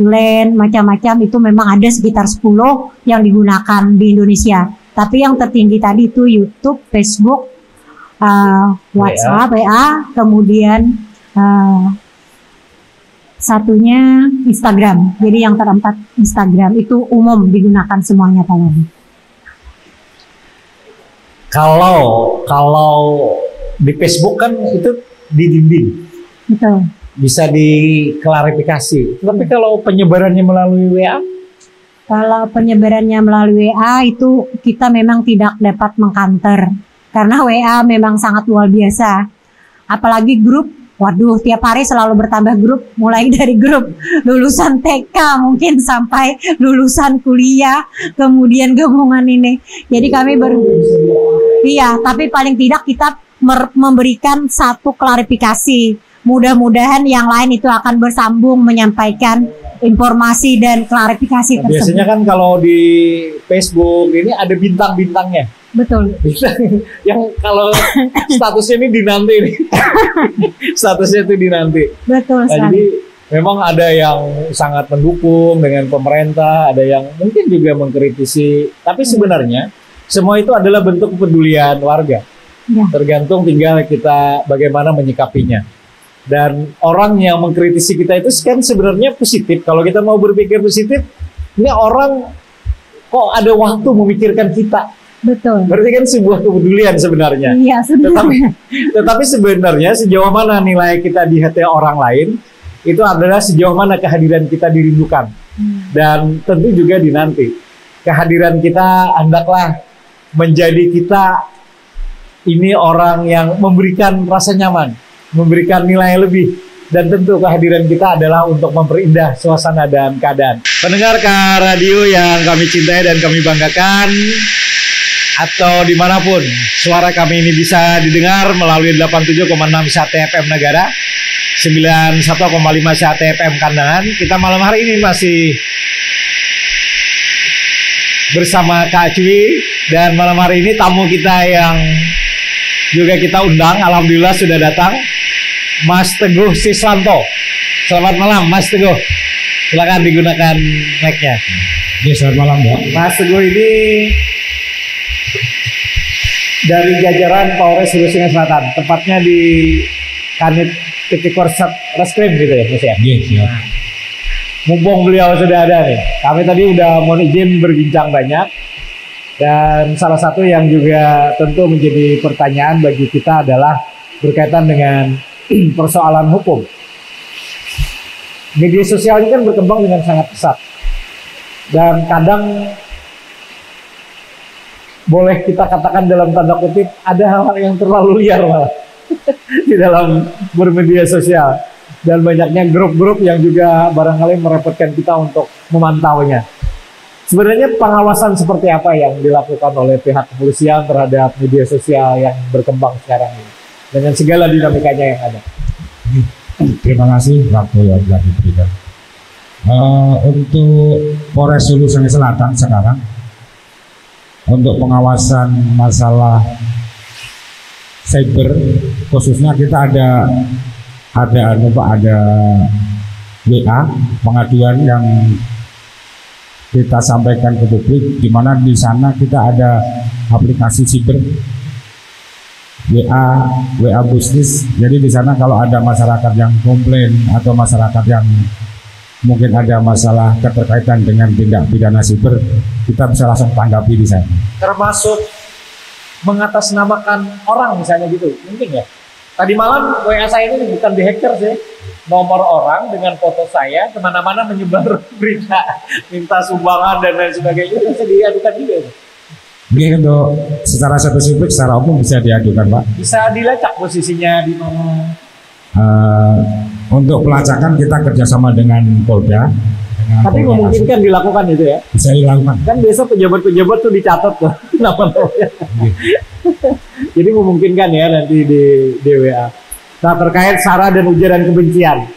LAN, macam-macam itu memang ada sekitar 10 yang digunakan di Indonesia. Tapi yang tertinggi tadi itu YouTube, Facebook, WhatsApp, WA, kemudian satunya Instagram. Jadi yang terempat Instagram itu umum digunakan semuanya Pak Wadi. Kalau di Facebook kan itu di dinding. Betul. Bisa diklarifikasi. Tapi kalau penyebarannya melalui WA? Kalau penyebarannya melalui WA itu kita memang tidak dapat mengkanter. Karena WA memang sangat luar biasa. Apalagi grup, waduh tiap hari selalu bertambah grup. Mulai dari grup lulusan TK mungkin sampai lulusan kuliah. Kemudian gabungan ini. Jadi kami iya, tapi paling tidak kita memberikan satu klarifikasi. Mudah-mudahan yang lain itu akan bersambung menyampaikan informasi dan klarifikasi tersebut. Biasanya kan kalau di Facebook ini ada bintang-bintangnya. Betul. Bintang yang kalau statusnya ini dinanti nih. Statusnya itu dinanti. Betul sekali. Jadi memang ada yang sangat mendukung dengan pemerintah, ada yang mungkin juga mengkritisi. Tapi sebenarnya semua itu adalah bentuk kepedulian warga. Ya. Tergantung tinggal kita bagaimana menyikapinya. Dan orang yang mengkritisi kita itu kan sebenarnya positif. Kalau kita mau berpikir positif, ini orang kok ada waktu memikirkan kita. Betul. Berarti kan sebuah kepedulian sebenarnya. Iya, sebenarnya. Tetapi sebenarnya sejauh mana nilai kita di hati orang lain, itu adalah sejauh mana kehadiran kita dirindukan. Dan tentu juga dinanti. Kehadiran kita hendaklah menjadi kita ini orang yang memberikan rasa nyaman, memberikan nilai lebih, dan tentu kehadiran kita adalah untuk memperindah suasana dan keadaan. Pendengar radio yang kami cintai dan kami banggakan, atau dimanapun suara kami ini bisa didengar melalui 87,6 SHTFM Negara, 91,5 SHTFM Kandangan. Kita malam hari ini masih bersama Kak Cui, dan malam hari ini tamu kita yang juga kita undang, alhamdulillah sudah datang, Mas Teguh Siswanto. Selamat malam Mas Teguh, silakan digunakan mic-nya. Ya, selamat malam Mbak. Mas Teguh ini dari jajaran Polres Sulawesi Selatan, tepatnya di Kanit Tipikor Reskrim gitu ya Mas ya? Iya, siap. mumpung beliau sudah ada nih, kami tadi udah mohon izin berbincang banyak, dan salah satu yang juga tentu menjadi pertanyaan bagi kita adalah berkaitan dengan persoalan hukum. Media sosial ini kan berkembang dengan sangat pesat, dan kadang boleh kita katakan dalam tanda kutip ada hal-hal yang terlalu liar malah di dalam bermedia sosial, dan banyaknya grup-grup yang juga barangkali merepotkan kita untuk memantaunya. Sebenarnya pengawasan seperti apa yang dilakukan oleh pihak kepolisian terhadap media sosial yang berkembang sekarang ini dengan segala dinamikanya yang ada? Terima kasih waktu yang telah diberikan. Untuk Polres Hulu Sungai Selatan sekarang, untuk pengawasan masalah cyber khususnya kita ada WA pengaduan yang kita sampaikan ke publik, di mana di sana kita ada aplikasi cyber WA bisnis. Jadi di sana kalau ada masyarakat yang komplain atau masyarakat yang mungkin ada masalah keterkaitan dengan tindak pidana siber, kita bisa langsung tanggapi di sana. Termasuk mengatasnamakan orang misalnya gitu, mungkin ya. Tadi malam WA saya ini bukan dihacker sih, nomor orang dengan foto saya kemana-mana menyebar berita, minta sumbangan dan lain sebagainya, itu bisa diadukan juga. Ini untuk secara spesifik, secara umum bisa diadukan, Pak. Bisa dilacak posisinya di mana? Untuk pelacakan kita kerjasama dengan Polda. Tapi memungkinkan dilakukan itu ya? Bisa dilakukan. Kan biasa pejabat-pejabat tuh dicatat tuh nama-namanya. Jadi memungkinkan ya nanti di WA. Nah, terkait sara dan ujaran kebencian,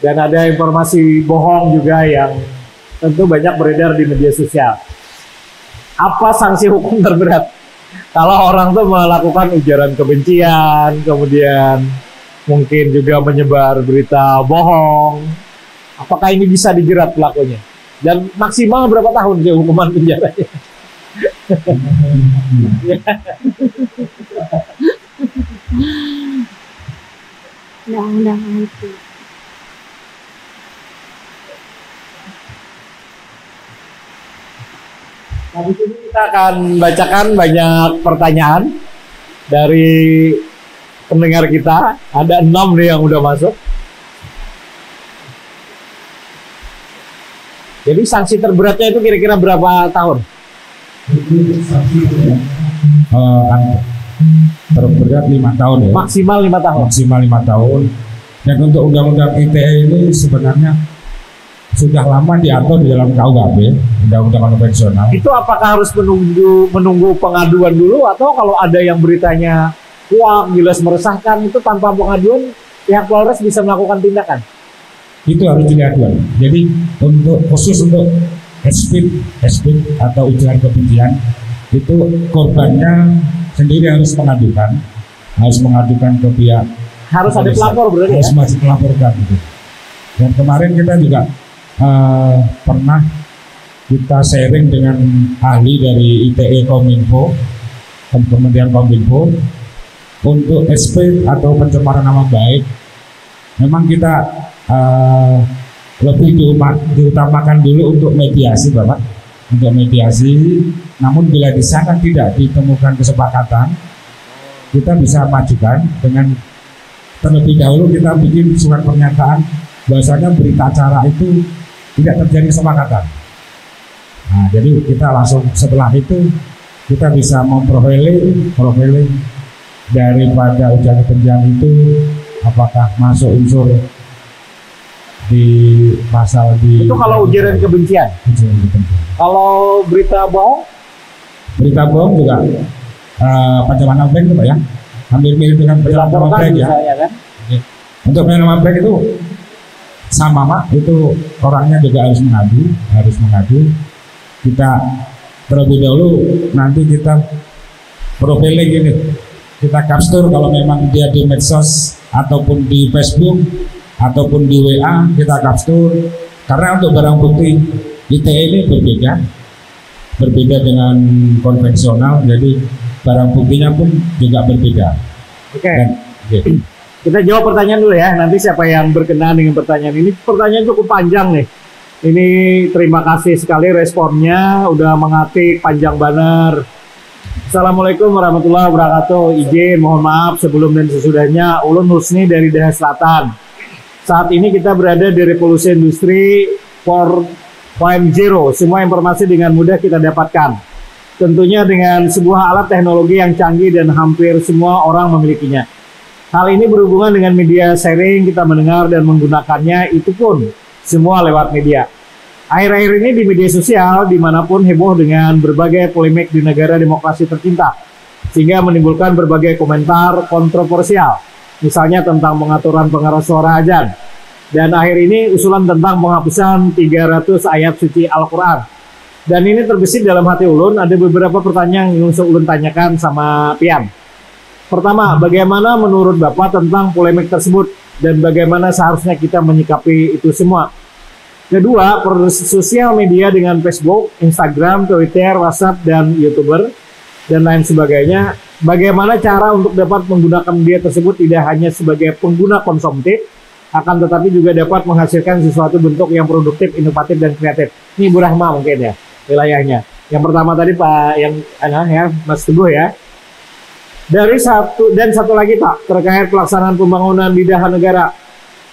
dan ada informasi bohong juga yang tentu banyak beredar di media sosial. Apa sanksi hukum terberat kalau orang tuh melakukan ujaran kebencian, kemudian mungkin juga menyebar berita bohong? Apakah ini bisa dijerat pelakunya? Dan maksimal berapa tahun sih hukuman penjaranya? Undang-undang IT. Habis ini kita akan bacakan banyak pertanyaan dari pendengar kita. Ada 6 nih yang udah masuk. Jadi sanksi terberatnya itu kira-kira berapa tahun? Terberat 5 tahun ya. Maksimal 5 tahun. Maksimal 5 tahun. Dan untuk undang-undang ITE ini sebenarnya sudah lama diatur di dalam KUHP, undang-undang konvensional. Itu apakah harus menunggu pengaduan dulu, atau kalau ada yang beritanya kuat, jelas meresahkan, itu tanpa pengaduan pihak Polres bisa melakukan tindakan? Itu harus diadukan. Jadi khusus untuk speed atau ujaran kebencian, itu korbannya sendiri harus mengadukan ke pihak. Harus ada pelapor berarti harus ya? masih melaporkan gitu. Dan kemarin kita juga pernah kita sharing dengan ahli dari ITE Kominfo, Kementerian Kominfo, untuk SP atau pencemaran nama baik. Memang kita lebih diutamakan dulu untuk mediasi, Bapak, untuk mediasi. Namun bila di sana tidak ditemukan kesepakatan, kita bisa majukan dengan terlebih dahulu kita bikin surat pernyataan bahwasanya berita acara itu tidak terjadi kesepakatan. Nah, jadi kita langsung setelah itu kita bisa memprofiling daripada ujaran kebencian itu apakah masuk unsur di pasal di. Itu kalau ujaran kebencian. Kalau berita bohong? Berita bohong juga pencemaran nama baik itu, Pak ya. Hampir mirip dengan pencemaran nama baik ya. Kan? Untuk pencemaran nama baik itu sama, Pak, itu orangnya juga harus mengadu. Kita terlebih dahulu nanti kita profiling ini, kita capture kalau memang dia di medsos ataupun di Facebook ataupun di WA, kita capture. Karena untuk barang bukti ITE ini berbeda dengan konvensional, jadi barang buktinya pun juga berbeda. Oke. Kita jawab pertanyaan dulu ya, nanti siapa yang berkenaan dengan pertanyaan ini. Pertanyaan cukup panjang nih. Ini terima kasih sekali responnya, udah mengetik panjang banner. Assalamualaikum warahmatullahi wabarakatuh. Izin, mohon maaf sebelum dan sesudahnya. Ulun Husni dari Daerah Selatan. Saat ini kita berada di revolusi industri 4.0. Semua informasi dengan mudah kita dapatkan. Tentunya dengan sebuah alat teknologi yang canggih dan hampir semua orang memilikinya. Hal ini berhubungan dengan media sharing, kita mendengar dan menggunakannya, itu pun semua lewat media. Akhir-akhir ini di media sosial dimanapun heboh dengan berbagai polemik di negara demokrasi tercinta, sehingga menimbulkan berbagai komentar kontroversial, misalnya tentang pengaturan pengeras suara azan, dan akhir ini usulan tentang penghapusan 300 ayat suci Al-Quran. Dan ini terbesit dalam hati ulun, ada beberapa pertanyaan yang ulun tanyakan sama Pian. Pertama, bagaimana menurut Bapak tentang polemik tersebut dan bagaimana seharusnya kita menyikapi itu semua? Kedua, sosial media dengan Facebook, Instagram, Twitter, WhatsApp, dan YouTuber, dan lain sebagainya. Bagaimana cara untuk dapat menggunakan media tersebut tidak hanya sebagai pengguna konsumtif, akan tetapi juga dapat menghasilkan sesuatu bentuk yang produktif, inovatif, dan kreatif. Ini Bu Rahma mungkin ya, wilayahnya. Yang pertama tadi Pak, ya, Mas Teguh ya. Dari satu lagi Pak, terkait pelaksanaan pembangunan di daerah negara.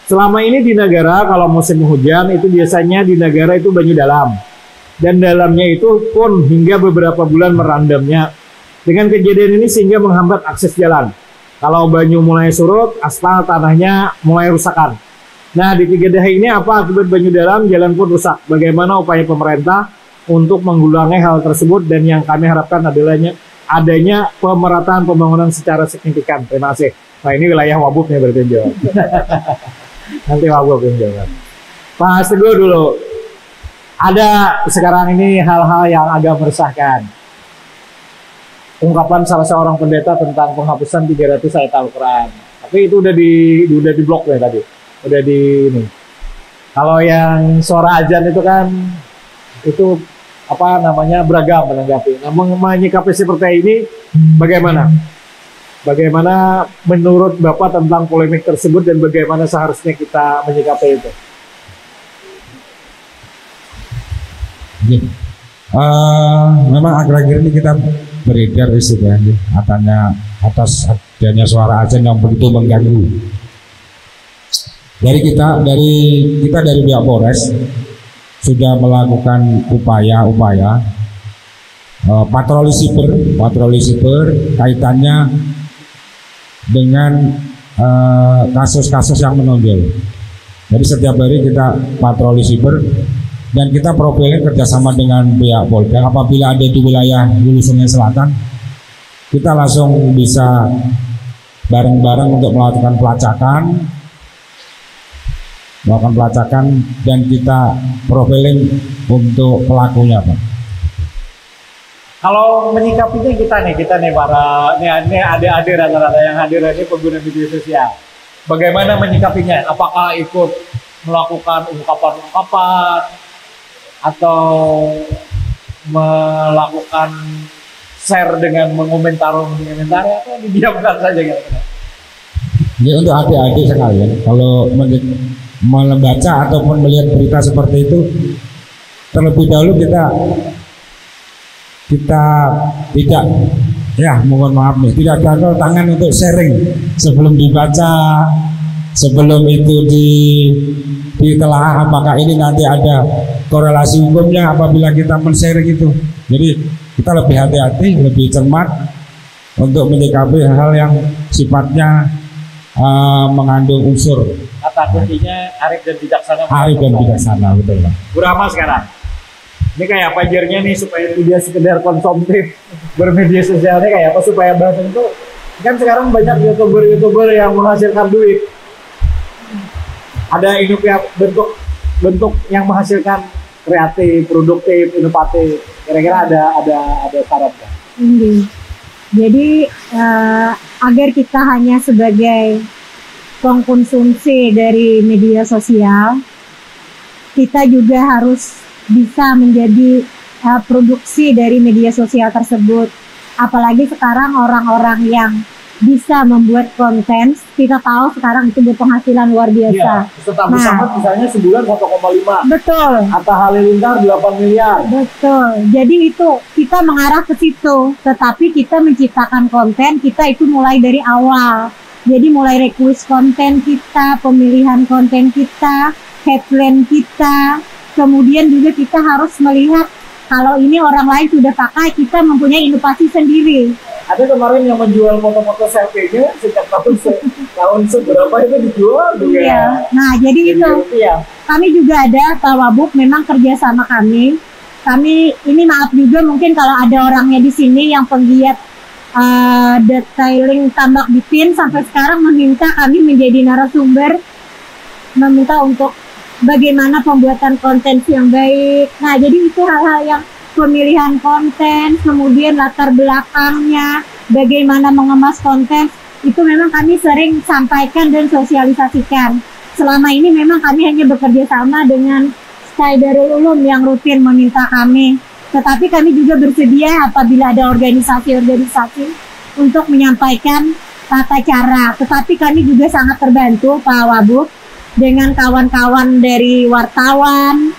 Selama ini di negara kalau musim hujan itu biasanya di negara itu banyu dalam. Dan dalamnya itu pun hingga beberapa bulan merendamnya. Dengan kejadian ini sehingga menghambat akses jalan. Kalau banyu mulai surut, aspal tanahnya mulai rusakan. Nah di 3 daerah ini apa akibat banyu dalam, jalan pun rusak. Bagaimana upaya pemerintah untuk mengulangi hal tersebut, dan yang kami harapkan adanya pemerataan pembangunan secara signifikan. Terima kasih. Nah ini wilayah Wabub nih berarti jawab. Nanti Wabub yang jawab. Pak Teguh dulu. Ada sekarang ini hal-hal yang agak meresahkan. Ungkapan salah seorang pendeta tentang penghapusan 300 ayat Al-Quran. Tapi itu udah di blok ya tadi. Udah di ini. Kalau yang suara azan itu kan itu apa namanya beragam menanggapi. Nah, menyikapi seperti ini bagaimana? Bagaimana menurut Bapak tentang polemik tersebut dan bagaimana seharusnya kita menyikapi itu? Memang akhir-akhir ini kita beredar istilahnya atas adanya suara azan yang begitu mengganggu. Dari pihak Polres sudah melakukan upaya patroli siber kaitannya dengan kasus-kasus yang menonjol. Jadi setiap hari kita patroli siber dan kita profiling kerjasama dengan pihak Polda. Apabila ada di wilayah Hulu Sungai Selatan, kita langsung bisa bareng-bareng untuk melakukan pelacakan dan kita profiling untuk pelakunya, Pak. Kalau menyikapinya kita nih para ini adik-adik rata-rata yang hadir ini pengguna media sosial. Bagaimana menyikapinya? Apakah ikut melakukan ungkapan-ungkapan atau melakukan share dengan mengomentari atau didiamkan saja kira-kira? Ya untuk adik-adik sekalian, kalau membaca ataupun melihat berita seperti itu, terlebih dahulu kita tidak, ya mohon maaf nih, tidak gagal tangan untuk sharing sebelum dibaca, sebelum itu ditelaah apakah ini nanti ada korelasi hukumnya apabila kita men-sharing itu. Jadi kita lebih hati-hati, lebih cermat untuk menyikapi hal yang sifatnya mengandung unsur. Kata kuncinya arif dan bijaksana. Arif dan bijaksana, betul Pak. Bu Rahma sekarang. Ini kayak apa ajarnya nih supaya tidak sekedar konsumtif bermedia sosialnya kayak apa supaya bahasa itu kan sekarang banyak youtuber yang menghasilkan duit. Ada bentuk yang menghasilkan kreatif, produktif, inovatif. Kira-kira ada saran kan? Jadi agar kita hanya sebagai pengkonsumsi dari media sosial, kita juga harus bisa menjadi produksi dari media sosial tersebut. Apalagi sekarang orang-orang yang bisa membuat konten. Kita tahu sekarang itu berpenghasilan luar biasa. Setahun sama misalnya sebulan 1,5. Betul. Atta Halilintar 8 miliar. Betul. Jadi itu kita mengarah ke situ. Tetapi kita menciptakan konten, kita itu mulai dari awal. Jadi mulai request konten kita, pemilihan konten kita, headline kita. Kemudian juga kita harus melihat kalau ini orang lain sudah pakai, kita mempunyai inovasi sendiri. Ada kemarin yang menjual foto-foto selfie-nya sejak tahun seberapa itu dijual juga. Iya. Nah, jadi itu kami juga ada Pak Wabuk, memang kerja sama kami. Kami ini maaf juga mungkin kalau ada orangnya di sini yang penggiat detailing tambak bitin sampai sekarang meminta kami menjadi narasumber, meminta untuk bagaimana pembuatan konten yang baik. Nah, jadi itu hal-hal yang pemilihan konten, kemudian latar belakangnya, bagaimana mengemas konten, itu memang kami sering sampaikan dan sosialisasikan. Selama ini memang kami hanya bekerja sama dengan Sky Darul Ulum yang rutin meminta kami. Tetapi kami juga bersedia apabila ada organisasi-organisasi untuk menyampaikan tata cara. Tetapi kami juga sangat terbantu, Pak Wabuk, dengan kawan-kawan dari wartawan,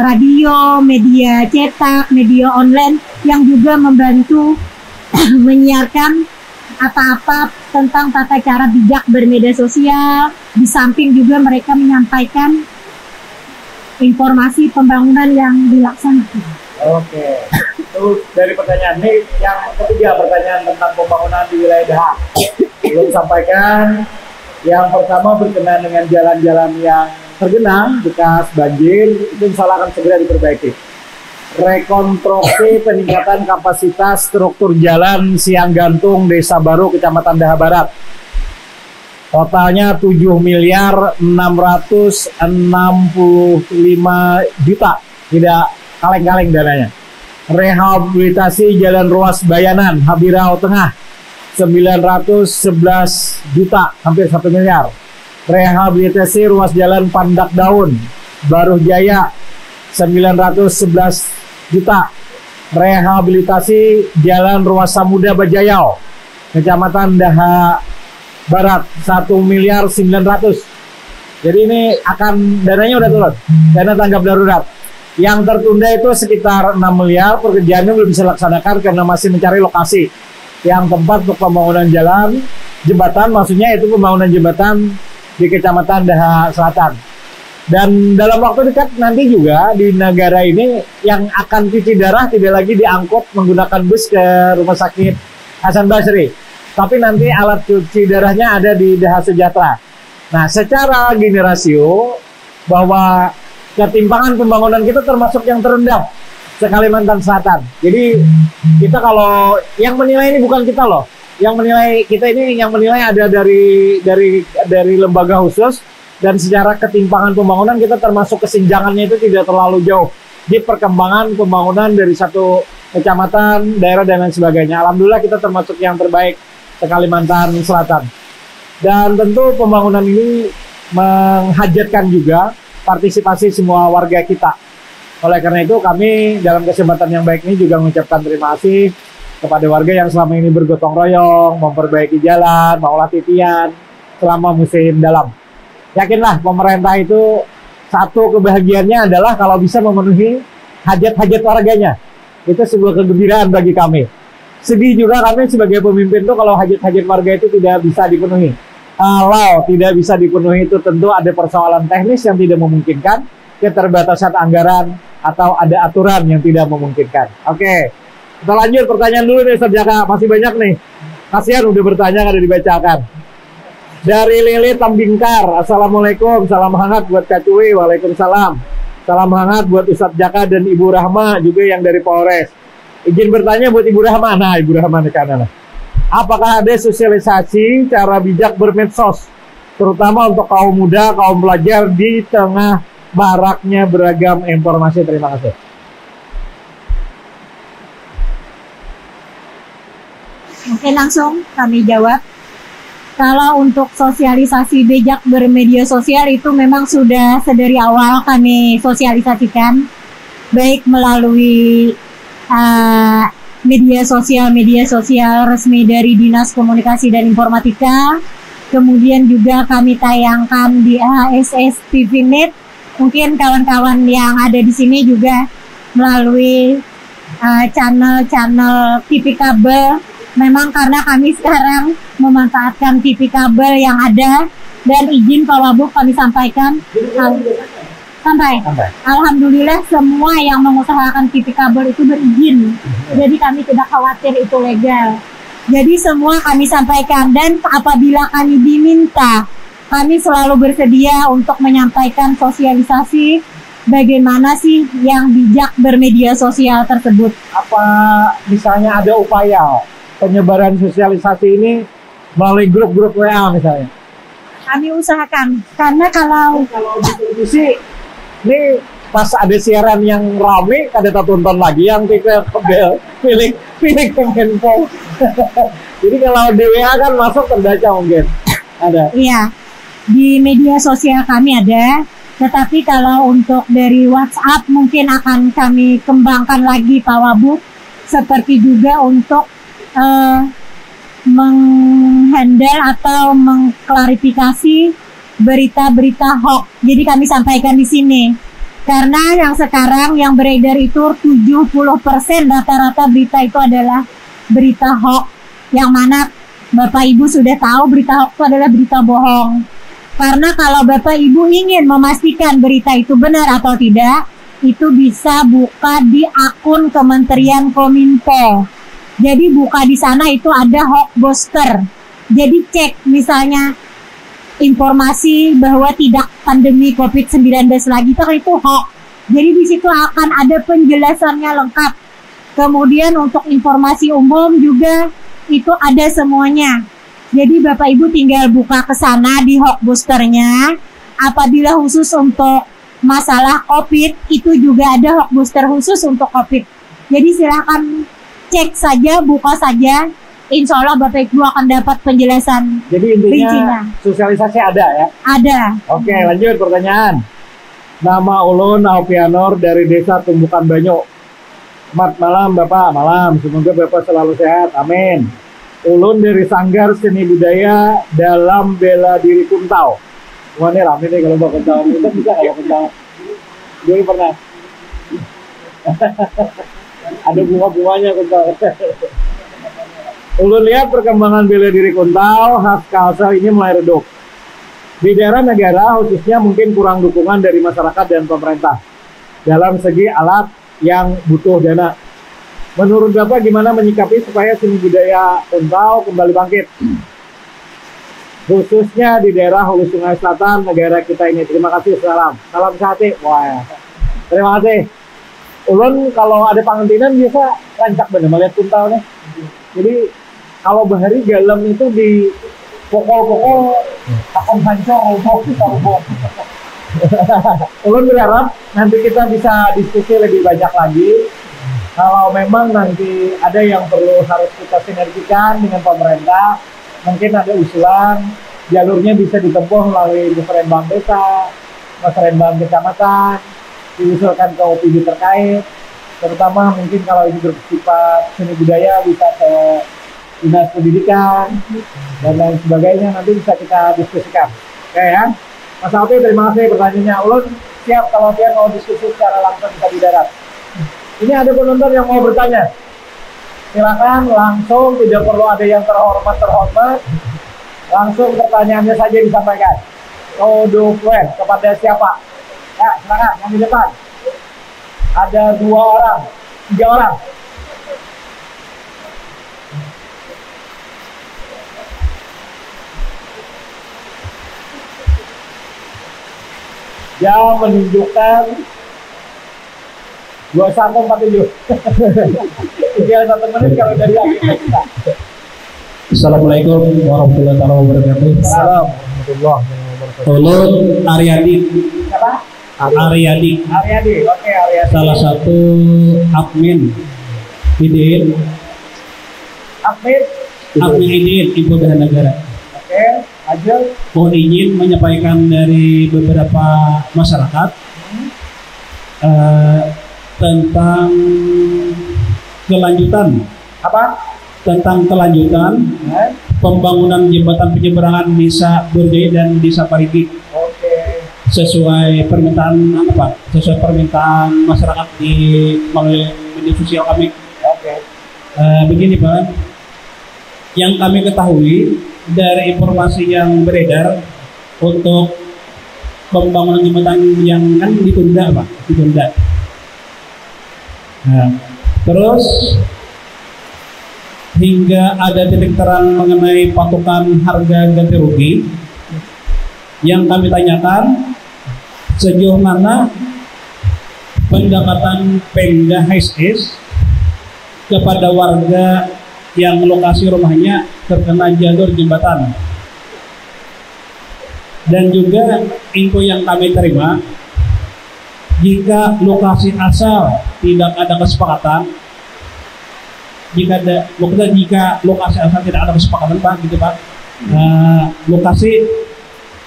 radio, media cetak, media online yang juga membantu menyiarkan apa-apa tentang tata cara bijak bermedia sosial. Di samping juga mereka menyampaikan informasi pembangunan yang dilaksanakan. Oke, itu dari pertanyaan ini. Yang ketiga, pertanyaan tentang pembangunan di wilayah DH. Belum sampaikan. Yang pertama berkenaan dengan jalan-jalan yang tergenang bekas banjir, itu insya Allah akan segera diperbaiki. Rekonstruksi peningkatan kapasitas struktur jalan Siang Gantung, Desa Baru, Kecamatan Daha Barat. Totalnya 7 miliar 665 juta, tidak kaleng-kaleng dananya. Rehabilitasi Jalan Ruas Bayanan, Habirau Tengah, 911 juta, hampir 1 miliar. Rehabilitasi ruas jalan Pandak Daun, Baruh Jaya, 911 juta. Rehabilitasi jalan ruas Samuda Bajayau, Kecamatan Daha Barat, 1 miliar 900. Jadi ini akan, dananya udah turun, dana tanggap darurat. Yang tertunda itu sekitar 6 miliar, pekerjaannya belum bisa dilaksanakan karena masih mencari lokasi yang tempat untuk pembangunan jalan, jembatan, maksudnya itu pembangunan jembatan di Kecamatan Daha Selatan. Dan dalam waktu dekat nanti juga di negara ini yang akan cuci darah tidak lagi diangkut menggunakan bus ke Rumah Sakit Hasan Basri, tapi nanti alat cuci darahnya ada di Daha Sejahtera. Nah, secara gini rasio bahwa ketimpangan pembangunan kita termasuk yang terendah se-Kalimantan Selatan. Jadi kita kalau yang menilai ini bukan kita loh, yang menilai kita ini, yang menilai ada dari lembaga khusus, dan secara ketimpangan pembangunan kita termasuk kesenjangannya itu tidak terlalu jauh di perkembangan pembangunan dari satu kecamatan, daerah dan lain sebagainya. Alhamdulillah kita termasuk yang terbaik se-Kalimantan Selatan. Dan tentu pembangunan ini menghajatkan juga partisipasi semua warga kita. Oleh karena itu kami dalam kesempatan yang baik ini juga mengucapkan terima kasih kepada warga yang selama ini bergotong royong, memperbaiki jalan, mengolah titian selama musim dalam. Yakinlah pemerintah itu satu kebahagiaannya adalah kalau bisa memenuhi hajat-hajat warganya. Itu sebuah kegembiraan bagi kami. Sedih juga kami sebagai pemimpin itu kalau hajat-hajat warga itu tidak bisa dipenuhi. Kalau tidak bisa dipenuhi itu tentu ada persoalan teknis yang tidak memungkinkan, keterbatasan anggaran, atau ada aturan yang tidak memungkinkan. Oke, kita lanjut pertanyaan dulu nih Ustaz Jaka, masih banyak nih. Kasihan udah bertanya ada dibacakan. Dari Lili Tambingkar, Assalamualaikum, salam hangat buat Kak Cuy, waalaikumsalam. Salam hangat buat Ustaz Jaka dan Ibu Rahma juga yang dari Polres. Izin bertanya buat Ibu Rahma, nah Ibu Rahma di kanan. Apakah ada sosialisasi cara bijak bermedsos, terutama untuk kaum muda, kaum pelajar di tengah maraknya beragam informasi? Terima kasih. Mungkin langsung kami jawab. Kalau untuk sosialisasi bijak bermedia sosial itu memang sudah sedari awal kami sosialisasikan, baik melalui media sosial resmi dari Dinas Komunikasi dan Informatika. Kemudian juga kami tayangkan di HSS TV Net. Mungkin kawan-kawan yang ada di sini juga melalui channel-channel TV kabel. Memang karena kami sekarang memanfaatkan TV kabel yang ada, dan izin Pak Wabub kami sampaikan sampai. Alhamdulillah semua yang mengusahakan TV kabel itu berizin. Jadi kami tidak khawatir itu legal. Jadi semua kami sampaikan, dan apabila kami diminta, kami selalu bersedia untuk menyampaikan sosialisasi bagaimana sih yang bijak bermedia sosial tersebut. Apa misalnya ada upaya penyebaran sosialisasi ini melalui grup-grup WA misalnya? Kami usahakan, karena kalau distribusi ini pas ada siaran yang rame, kada tonton lagi yang kita pilih Kemenpo. Jadi kalau di WA kan masuk terbaca mungkin ada. Iya, di media sosial kami ada, tetapi kalau untuk dari WhatsApp mungkin akan kami kembangkan lagi Pak Wabub, seperti juga untuk menghandle atau mengklarifikasi berita-berita hoax. Jadi kami sampaikan di sini. Karena yang sekarang yang beredar itu 70% rata-rata berita itu adalah berita hoax, yang mana Bapak Ibu sudah tahu berita hoax itu adalah berita bohong. Karena kalau Bapak Ibu ingin memastikan berita itu benar atau tidak, itu bisa buka di akun Kementerian Kominfo. Jadi buka di sana itu ada hoax booster. Jadi cek misalnya informasi bahwa tidak pandemi COVID-19 lagi, itu hoax. Jadi di situ akan ada penjelasannya lengkap. Kemudian untuk informasi umum juga itu ada semuanya. Jadi Bapak Ibu tinggal buka ke sana di hoax boosternya. Apabila khusus untuk masalah COVID, itu juga ada hoax booster khusus untuk COVID. Jadi silakan cek saja, buka saja. Insya Allah Bapak Ibu akan dapat penjelasan. Jadi intinya rincinya. Sosialisasi ada ya? Ada. Oke, lanjut pertanyaan. Nama Ulun Alfianor dari Desa Tumbukan Banyu. Selamat malam Bapak, malam. Semoga Bapak selalu sehat, amin. Ulun dari Sanggar Seni Budaya Dalam Bela Diri Kuntau. Wah ini rame nih kalau Bapak Kuntau. Itu bisa kalau Kuntau. Dulu pernah. Ada bunga-bunganya Kuntau. Ulun lihat perkembangan bela diri Kuntau khas Kalsel ini mulai redup. Di daerah negara khususnya mungkin kurang dukungan dari masyarakat dan pemerintah dalam segi alat yang butuh dana. Menurut Bapak gimana menyikapi supaya seni budaya Kuntau kembali bangkit? Khususnya di daerah Hulu Sungai Selatan negara kita ini. Terima kasih, salam. Salam sehati. Wah, terima kasih. Ulun kalau ada pangentinan biasa rancak bener melihat Kuntau nih. Jadi kalau bahari galam itu di pokok-pokok akan hancur roboh. Ulun berharap nanti kita bisa diskusi lebih banyak lagi. Kalau memang nanti ada yang perlu harus kita sinergikan dengan pemerintah, mungkin ada usulan jalurnya bisa ditempuh melalui musrenbang desa, musrenbang kecamatan, diusulkan ke OPD terkait. Terutama mungkin kalau ini bersifat seni budaya bisa ke Dinas Pendidikan dan lain sebagainya, nanti bisa kita diskusikan. Oke ya, Mas Alfi terima kasih pertanyaannya. Ulun siap kalau dia mau diskusi secara langsung bisa di darat. Ini ada penonton yang mau bertanya. Silakan langsung, tidak perlu ada yang terhormat. Langsung pertanyaannya saja disampaikan. Kodokuen kepada siapa? Ya, silakan yang di depan. Ada 2 orang, 3 orang. Yang menunjukkan 2147. Tinggal 1 menit kalau dari kita. Assalamualaikum warahmatullahi wabarakatuh. Assalamualaikum. Ulun Aryadi. Siapa? Aryadi. Oke Aryadi. Salah satu admin IDIN. Admin IDIN Ibu Bela Negara. Oke, lanjut. Mohon izin menyampaikan dari beberapa masyarakat tentang kelanjutan tentang kelanjutan pembangunan jembatan penyeberangan Desa Burjaya dan Desa Parigi. Sesuai permintaan sesuai permintaan masyarakat di melalui media sosial kami. Begini Pak, yang kami ketahui dari informasi yang beredar untuk pembangunan jembatan yang kan ditunda Pak, ditunda. Nah, terus hingga ada titik terang mengenai patokan harga ganti rugi yang kami tanyakan sejauh mana pendapatan Pemda HSS kepada warga yang lokasi rumahnya terkena jalur jembatan. Dan juga info yang kami terima, jika lokasi asal tidak ada kesepakatan, jika lokasi asal tidak ada kesepakatan Pak, gitu Pak, lokasi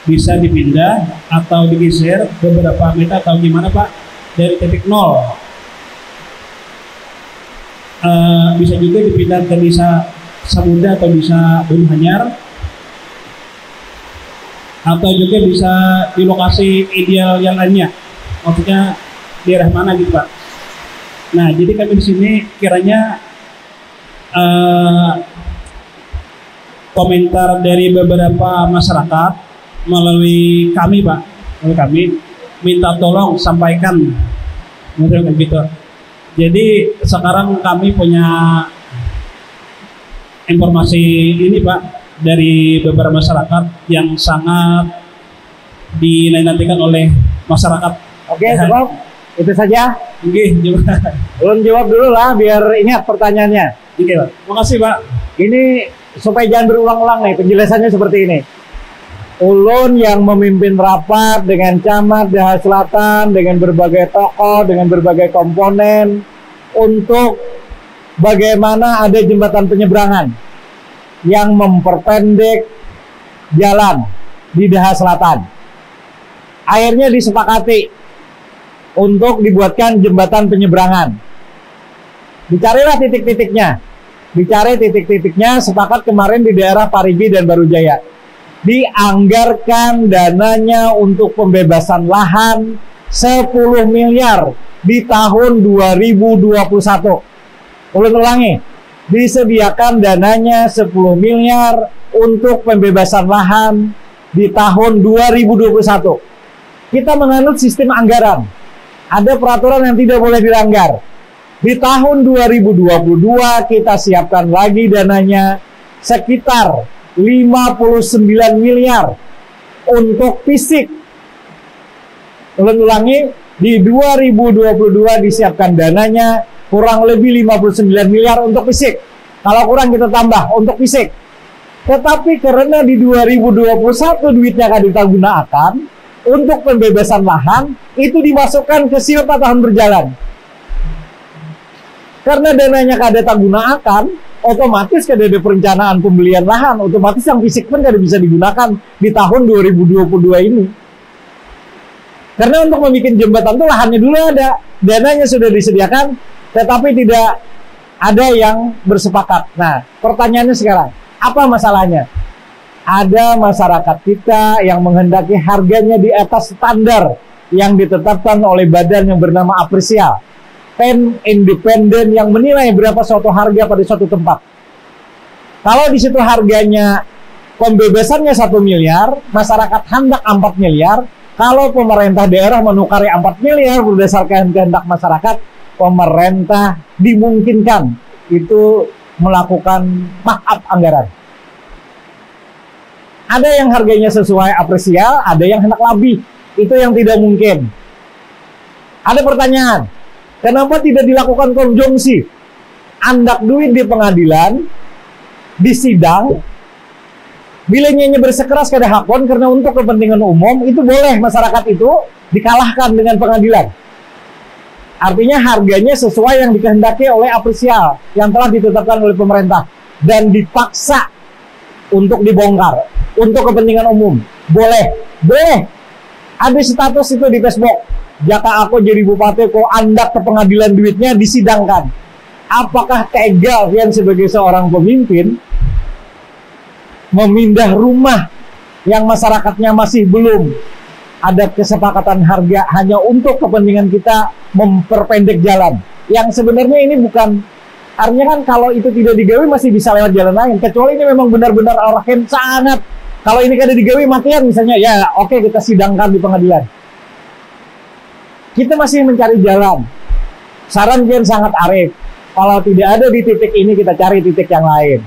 bisa dipindah atau digeser beberapa meter atau gimana Pak dari titik nol. Bisa juga dipindah ke Desa Samudra atau Desa Gunung Hanyar, atau juga bisa di lokasi ideal yang lainnya, maksudnya daerah mana gitu Pak. Nah, jadi kami di sini kiranya komentar dari beberapa masyarakat melalui kami Pak, melalui kami minta tolong sampaikan gitu. Jadi sekarang kami punya informasi ini Pak dari beberapa masyarakat yang sangat dinantikan oleh masyarakat. Oke, cukup. Itu saja. Oke, Belum jawab dulu lah biar ingat pertanyaannya. Oke, Pak. Makasih, Pak. Ini supaya jangan berulang-ulang nih, penjelasannya seperti ini. Ulun yang memimpin rapat dengan camat Daha Selatan, dengan berbagai tokoh, dengan berbagai komponen untuk bagaimana ada jembatan penyeberangan yang memperpendek jalan di Daha Selatan. Akhirnya disepakati untuk dibuatkan jembatan penyeberangan. Dicarilah titik-titiknya. Dicari titik-titiknya, sepakat kemarin di daerah Parigi dan Barujaya. Dianggarkan dananya untuk pembebasan lahan 10 miliar di tahun 2021. Ulun ulangi, disediakan dananya 10 miliar untuk pembebasan lahan di tahun 2021. Kita menganut sistem anggaran. Ada peraturan yang tidak boleh dilanggar. Di tahun 2022 kita siapkan lagi dananya sekitar 59 miliar untuk fisik. Ulangi, di 2022 disiapkan dananya kurang lebih 59 miliar untuk fisik. Kalau kurang kita tambah untuk fisik. Tetapi karena di 2021 duitnya akan kita gunakan untuk pembebasan lahan, itu dimasukkan ke silpa tahun berjalan. Karena dananya kada tak gunakan, otomatis kada ada perencanaan pembelian lahan, otomatis yang fisik pun kada bisa digunakan di tahun 2022 ini. Karena untuk membuat jembatan itu lahannya dulu ada, dananya sudah disediakan, tetapi tidak ada yang bersepakat. Nah, pertanyaannya sekarang, apa masalahnya? Ada masyarakat kita yang menghendaki harganya di atas standar yang ditetapkan oleh badan yang bernama Apresial, pen independen yang menilai berapa suatu harga pada suatu tempat. Kalau di situ harganya pembebasannya 1 miliar, masyarakat hendak 4 miliar. Kalau pemerintah daerah menukari 4 miliar berdasarkan kehendak masyarakat, pemerintah dimungkinkan itu melakukan markup anggaran. Ada yang harganya sesuai Apresial, ada yang hendak lebih. Itu yang tidak mungkin. Ada pertanyaan, kenapa tidak dilakukan konjungsi? Andak duit di pengadilan, di sidang, bila nyanyi bersekeras kada hakon karena untuk kepentingan umum, itu boleh masyarakat itu dikalahkan dengan pengadilan. Artinya harganya sesuai yang dikehendaki oleh Apresial yang telah ditetapkan oleh pemerintah dan dipaksa untuk dibongkar untuk kepentingan umum. Boleh. Ada status itu di Facebook. Jika aku jadi bupati, kok andak ke pengadilan duitnya disidangkan. Apakah tega Fian sebagai seorang pemimpin memindah rumah yang masyarakatnya masih belum ada kesepakatan harga hanya untuk kepentingan kita memperpendek jalan? Yang sebenarnya ini bukan, artinya kan kalau itu tidak digawi masih bisa lewat jalan lain, kecuali ini memang benar-benar orang sangat, kalau ini kada digawi matian misalnya, ya oke, kita sidangkan di pengadilan. Kita masih mencari jalan. Saran Fian sangat arif, kalau tidak ada di titik ini kita cari titik yang lain.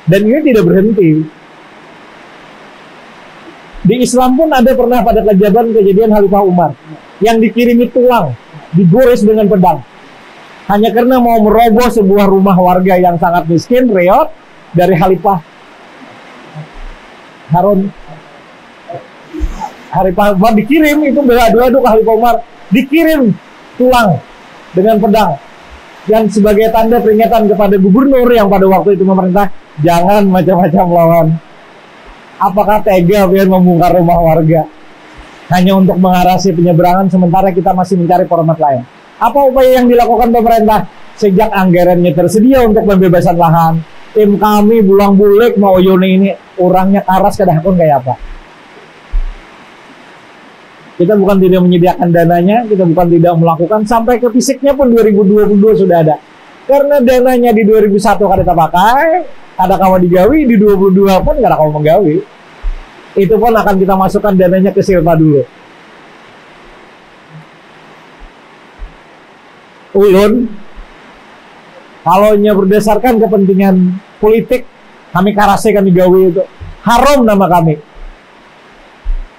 Dan ini tidak berhenti. Di Islam pun ada pernah pada kejadian Khalifah Umar yang dikirimi tulang, digores dengan pedang, hanya karena mau meroboh sebuah rumah warga yang sangat miskin, reot, dari Khalifah Umar dikirim, itu beradu-adu ke Khalifah Umar, dikirim tulang dengan pedang. Dan sebagai tanda peringatan kepada gubernur yang pada waktu itu memerintah, jangan macam-macam lawan. Apakah tega Fian membongkar rumah warga hanya untuk mengarasi penyeberangan sementara kita masih mencari format lain? Apa upaya yang dilakukan pemerintah? Sejak anggarannya tersedia untuk pembebasan lahan, tim kami bulang-bulik mau Yoni ini orangnya karas kadah pun kayak apa? Kita bukan tidak menyediakan dananya, kita bukan tidak melakukan, sampai ke fisiknya pun 2022 sudah ada. Karena dananya di 2001 kada kita pakai, ada kawan digawi, di 22 pun kada kawan menggawi. Itu pun akan kita masukkan dananya ke Silva dulu. Ulun, kalau berdasarkan kepentingan politik, kami karase kami gawi itu haram nama kami.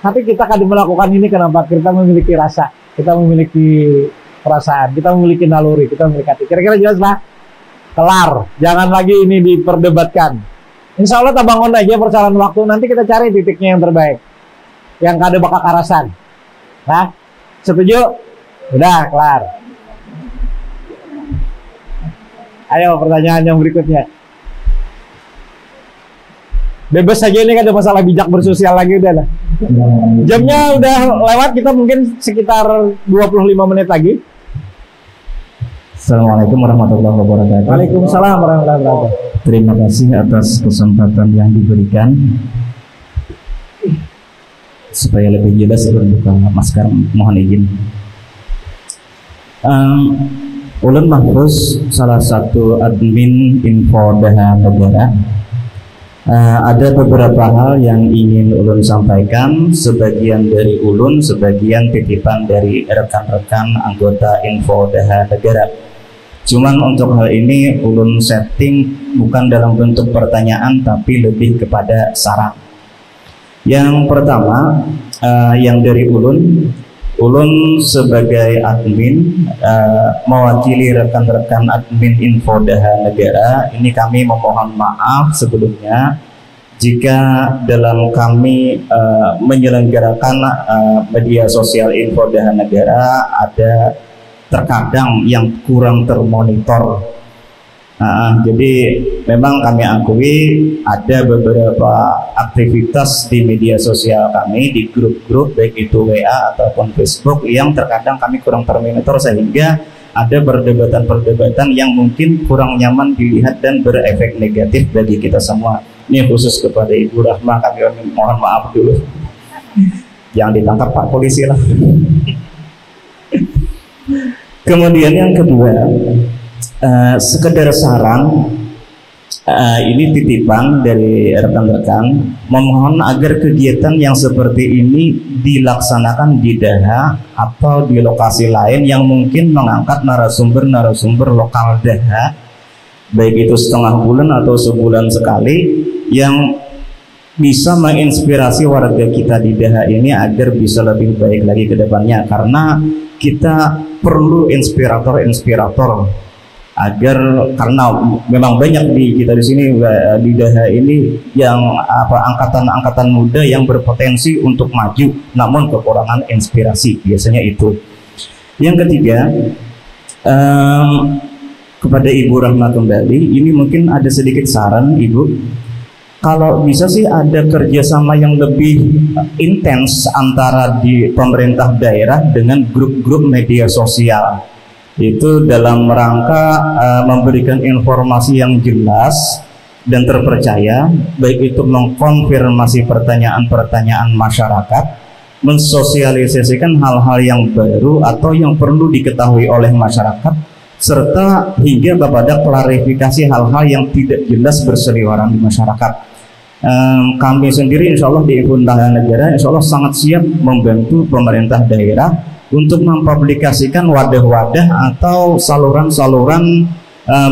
Tapi kita kadang melakukan ini kenapa? Kita memiliki rasa, kita memiliki perasaan, kita memiliki naluri, kita memiliki hati. Kira-kira jelas Pak? Kelar, jangan lagi ini diperdebatkan. Insya Allah kita bangun aja persoalan waktu, nanti kita cari titiknya yang terbaik, yang kada bakal karasan. Nah, setuju? Udah, kelar. Ayo pertanyaan yang berikutnya. Bebas saja, ini kan ada masalah bijak bersosial lagi udah lah. Jamnya udah lewat, kita mungkin sekitar 25 menit lagi. Assalamualaikum warahmatullahi wabarakatuh. Waalaikumsalam warahmatullahi wabarakatuh. Terima kasih atas kesempatan yang diberikan. Supaya lebih jelas berbuka masker, mohon izin. Ulun Mahfuz, salah satu admin Info Daha Negara. Ada beberapa hal yang ingin ulun sampaikan, sebagian dari ulun, sebagian titipan dari rekan-rekan anggota Info Daha Negara. Cuman untuk hal ini ulun setting bukan dalam bentuk pertanyaan tapi lebih kepada saran. Yang pertama, yang dari ulun sebagai admin mewakili rekan-rekan admin Info Daha Negara, ini kami memohon maaf sebelumnya jika dalam kami menyelenggarakan media sosial Info Daha Negara ada terkadang yang kurang termonitor. Jadi memang kami akui ada beberapa aktivitas di media sosial kami, di grup-grup baik itu WA ataupun Facebook, yang terkadang kami kurang termonitor sehingga ada perdebatan-perdebatan yang mungkin kurang nyaman dilihat dan berefek negatif bagi kita semua. Ini khusus kepada Ibu Rahma, kami mohon maaf dulu. Yang ditangkap Pak Polisi lah. Kemudian yang kedua, sekedar saran, ini titipan dari rekan-rekan, memohon agar kegiatan yang seperti ini dilaksanakan di Daha atau di lokasi lain yang mungkin mengangkat narasumber-narasumber lokal Daha, baik itu setengah bulan atau sebulan sekali, yang bisa menginspirasi warga kita di Daha ini agar bisa lebih baik lagi ke depannya, karena kita perlu inspirator agar, karena memang banyak di kita di sini di Daha ini yang angkatan muda yang berpotensi untuk maju namun kekurangan inspirasi, biasanya itu. Yang ketiga, kepada Ibu Rahma kembali, ini mungkin ada sedikit saran Ibu, kalau bisa sih ada kerjasama yang lebih intens antara di pemerintah daerah dengan grup-grup media sosial Itu dalam rangka memberikan informasi yang jelas dan terpercaya, baik itu mengkonfirmasi pertanyaan-pertanyaan masyarakat, mensosialisasikan hal-hal yang baru atau yang perlu diketahui oleh masyarakat, serta hingga kepada klarifikasi hal-hal yang tidak jelas berseliweran di masyarakat. Kami sendiri insya Allah di Untaha Negara insya Allah sangat siap membantu pemerintah daerah untuk mempublikasikan wadah-wadah atau saluran-saluran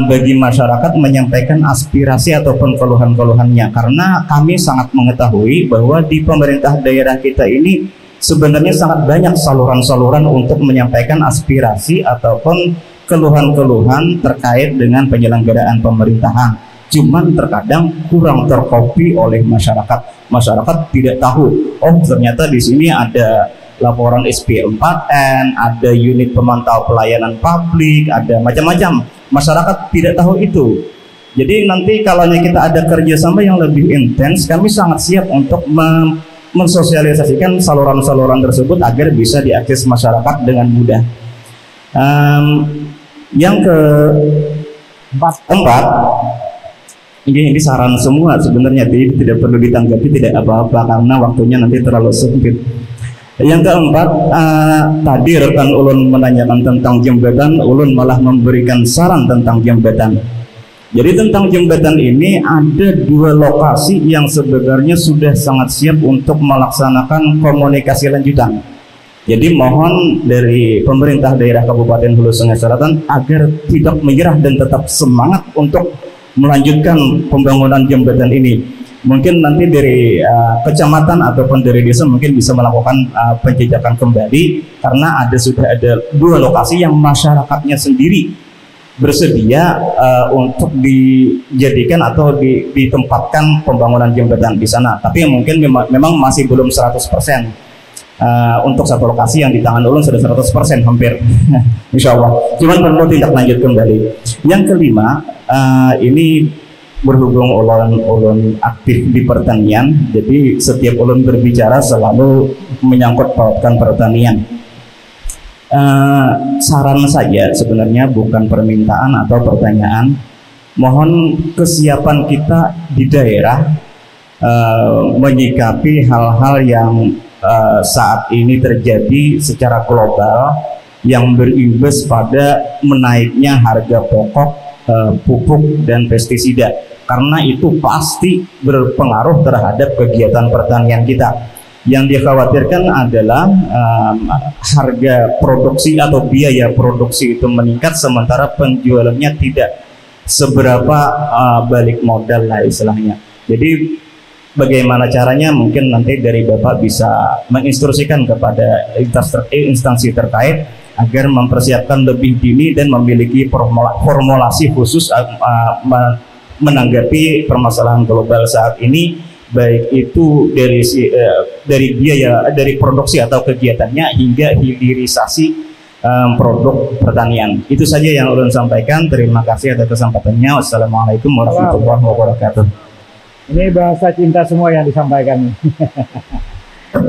bagi masyarakat menyampaikan aspirasi ataupun keluhan-keluhannya, karena kami sangat mengetahui bahwa di pemerintah daerah kita ini sebenarnya sangat banyak saluran-saluran untuk menyampaikan aspirasi ataupun keluhan-keluhan terkait dengan penyelenggaraan pemerintahan. Cuman terkadang kurang terkopi oleh masyarakat. Masyarakat tidak tahu, oh ternyata di sini ada laporan SP4N, ada unit pemantau pelayanan publik, ada macam-macam. Masyarakat tidak tahu itu. Jadi nanti kalau kita ada kerjasama yang lebih intens, kami sangat siap untuk mensosialisasikan saluran-saluran tersebut agar bisa diakses masyarakat dengan mudah. Yang keempat, ini saran semua sebenarnya, tidak perlu ditanggapi, tidak apa-apa karena waktunya nanti terlalu sempit. Yang keempat, tadi rekan Ulun menanyakan tentang jembatan, Ulun malah memberikan saran tentang jembatan. Jadi tentang jembatan ini ada 2 lokasi yang sebenarnya sudah sangat siap untuk melaksanakan komunikasi lanjutan. Jadi mohon dari pemerintah daerah Kabupaten Hulu Sungai Selatan agar tidak menyerah dan tetap semangat untuk melanjutkan pembangunan jembatan ini. Mungkin nanti dari kecamatan ataupun dari desa mungkin bisa melakukan penjajakan kembali, karena sudah ada 2 lokasi yang masyarakatnya sendiri bersedia untuk dijadikan atau ditempatkan pembangunan jembatan di sana. Tapi mungkin memang masih belum 100%. Untuk satu lokasi yang di tangan Ulun sudah 100% hampir insya Allah, cuman perlu tindak lanjut kembali. Yang kelima, ini berhubung Ulun aktif di pertanian, jadi setiap Ulun berbicara selalu menyangkut pautkan pertanian. Saran saja sebenarnya, bukan permintaan atau pertanyaan. Mohon kesiapan kita di daerah menyikapi hal-hal yang saat ini terjadi secara global yang berimbas pada menaiknya harga pokok, pupuk dan pestisida, karena itu pasti berpengaruh terhadap kegiatan pertanian kita. Yang dikhawatirkan adalah harga produksi atau biaya produksi itu meningkat sementara penjualannya tidak seberapa balik modal lah istilahnya. Jadi bagaimana caranya, mungkin nanti dari Bapak bisa menginstruksikan kepada instansi terkait agar mempersiapkan lebih dini dan memiliki formulasi khusus menanggapi permasalahan global saat ini, baik itu dari biaya dari produksi atau kegiatannya hingga hilirisasi produk pertanian. Itu saja yang ulun sampaikan. Terima kasih atas kesempatannya. Wassalamualaikum warahmatullahi wabarakatuh. Ini bahasa cinta semua yang disampaikan.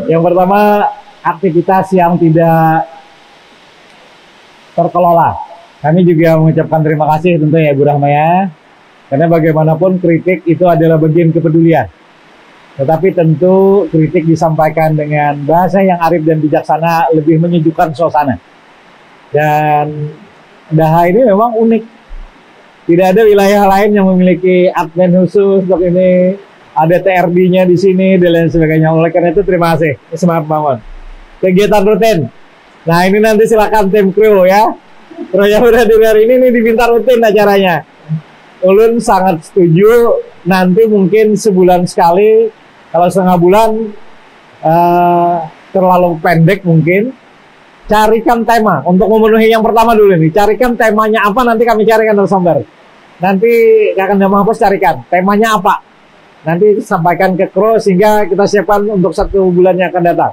Yang pertama, aktivitas yang tidak terkelola. Kami juga mengucapkan terima kasih tentunya Ibu Rahma ya. Karena bagaimanapun kritik itu adalah bagian kepedulian. Tetapi tentu kritik disampaikan dengan bahasa yang arif dan bijaksana lebih menyejukkan suasana. Dan Daha ini memang unik. Tidak ada wilayah lain yang memiliki admin khusus untuk ini. Ada TRD-nya di sini dan lain sebagainya. Oleh karena itu terima kasih. Semangat bangun. Kegiatan rutin. Nah ini nanti silakan tim kru ya. Terus yang udah di hari ini diminta rutin acaranya. Ulun sangat setuju. Nanti mungkin sebulan sekali. Kalau setengah bulan terlalu pendek mungkin. Carikan tema untuk memenuhi yang pertama dulu nih. Carikan temanya apa, nanti kami carikan narasumber. Nanti akan Mahfuz carikan temanya apa. Nanti sampaikan ke kru sehingga kita siapkan untuk 1 bulan yang akan datang.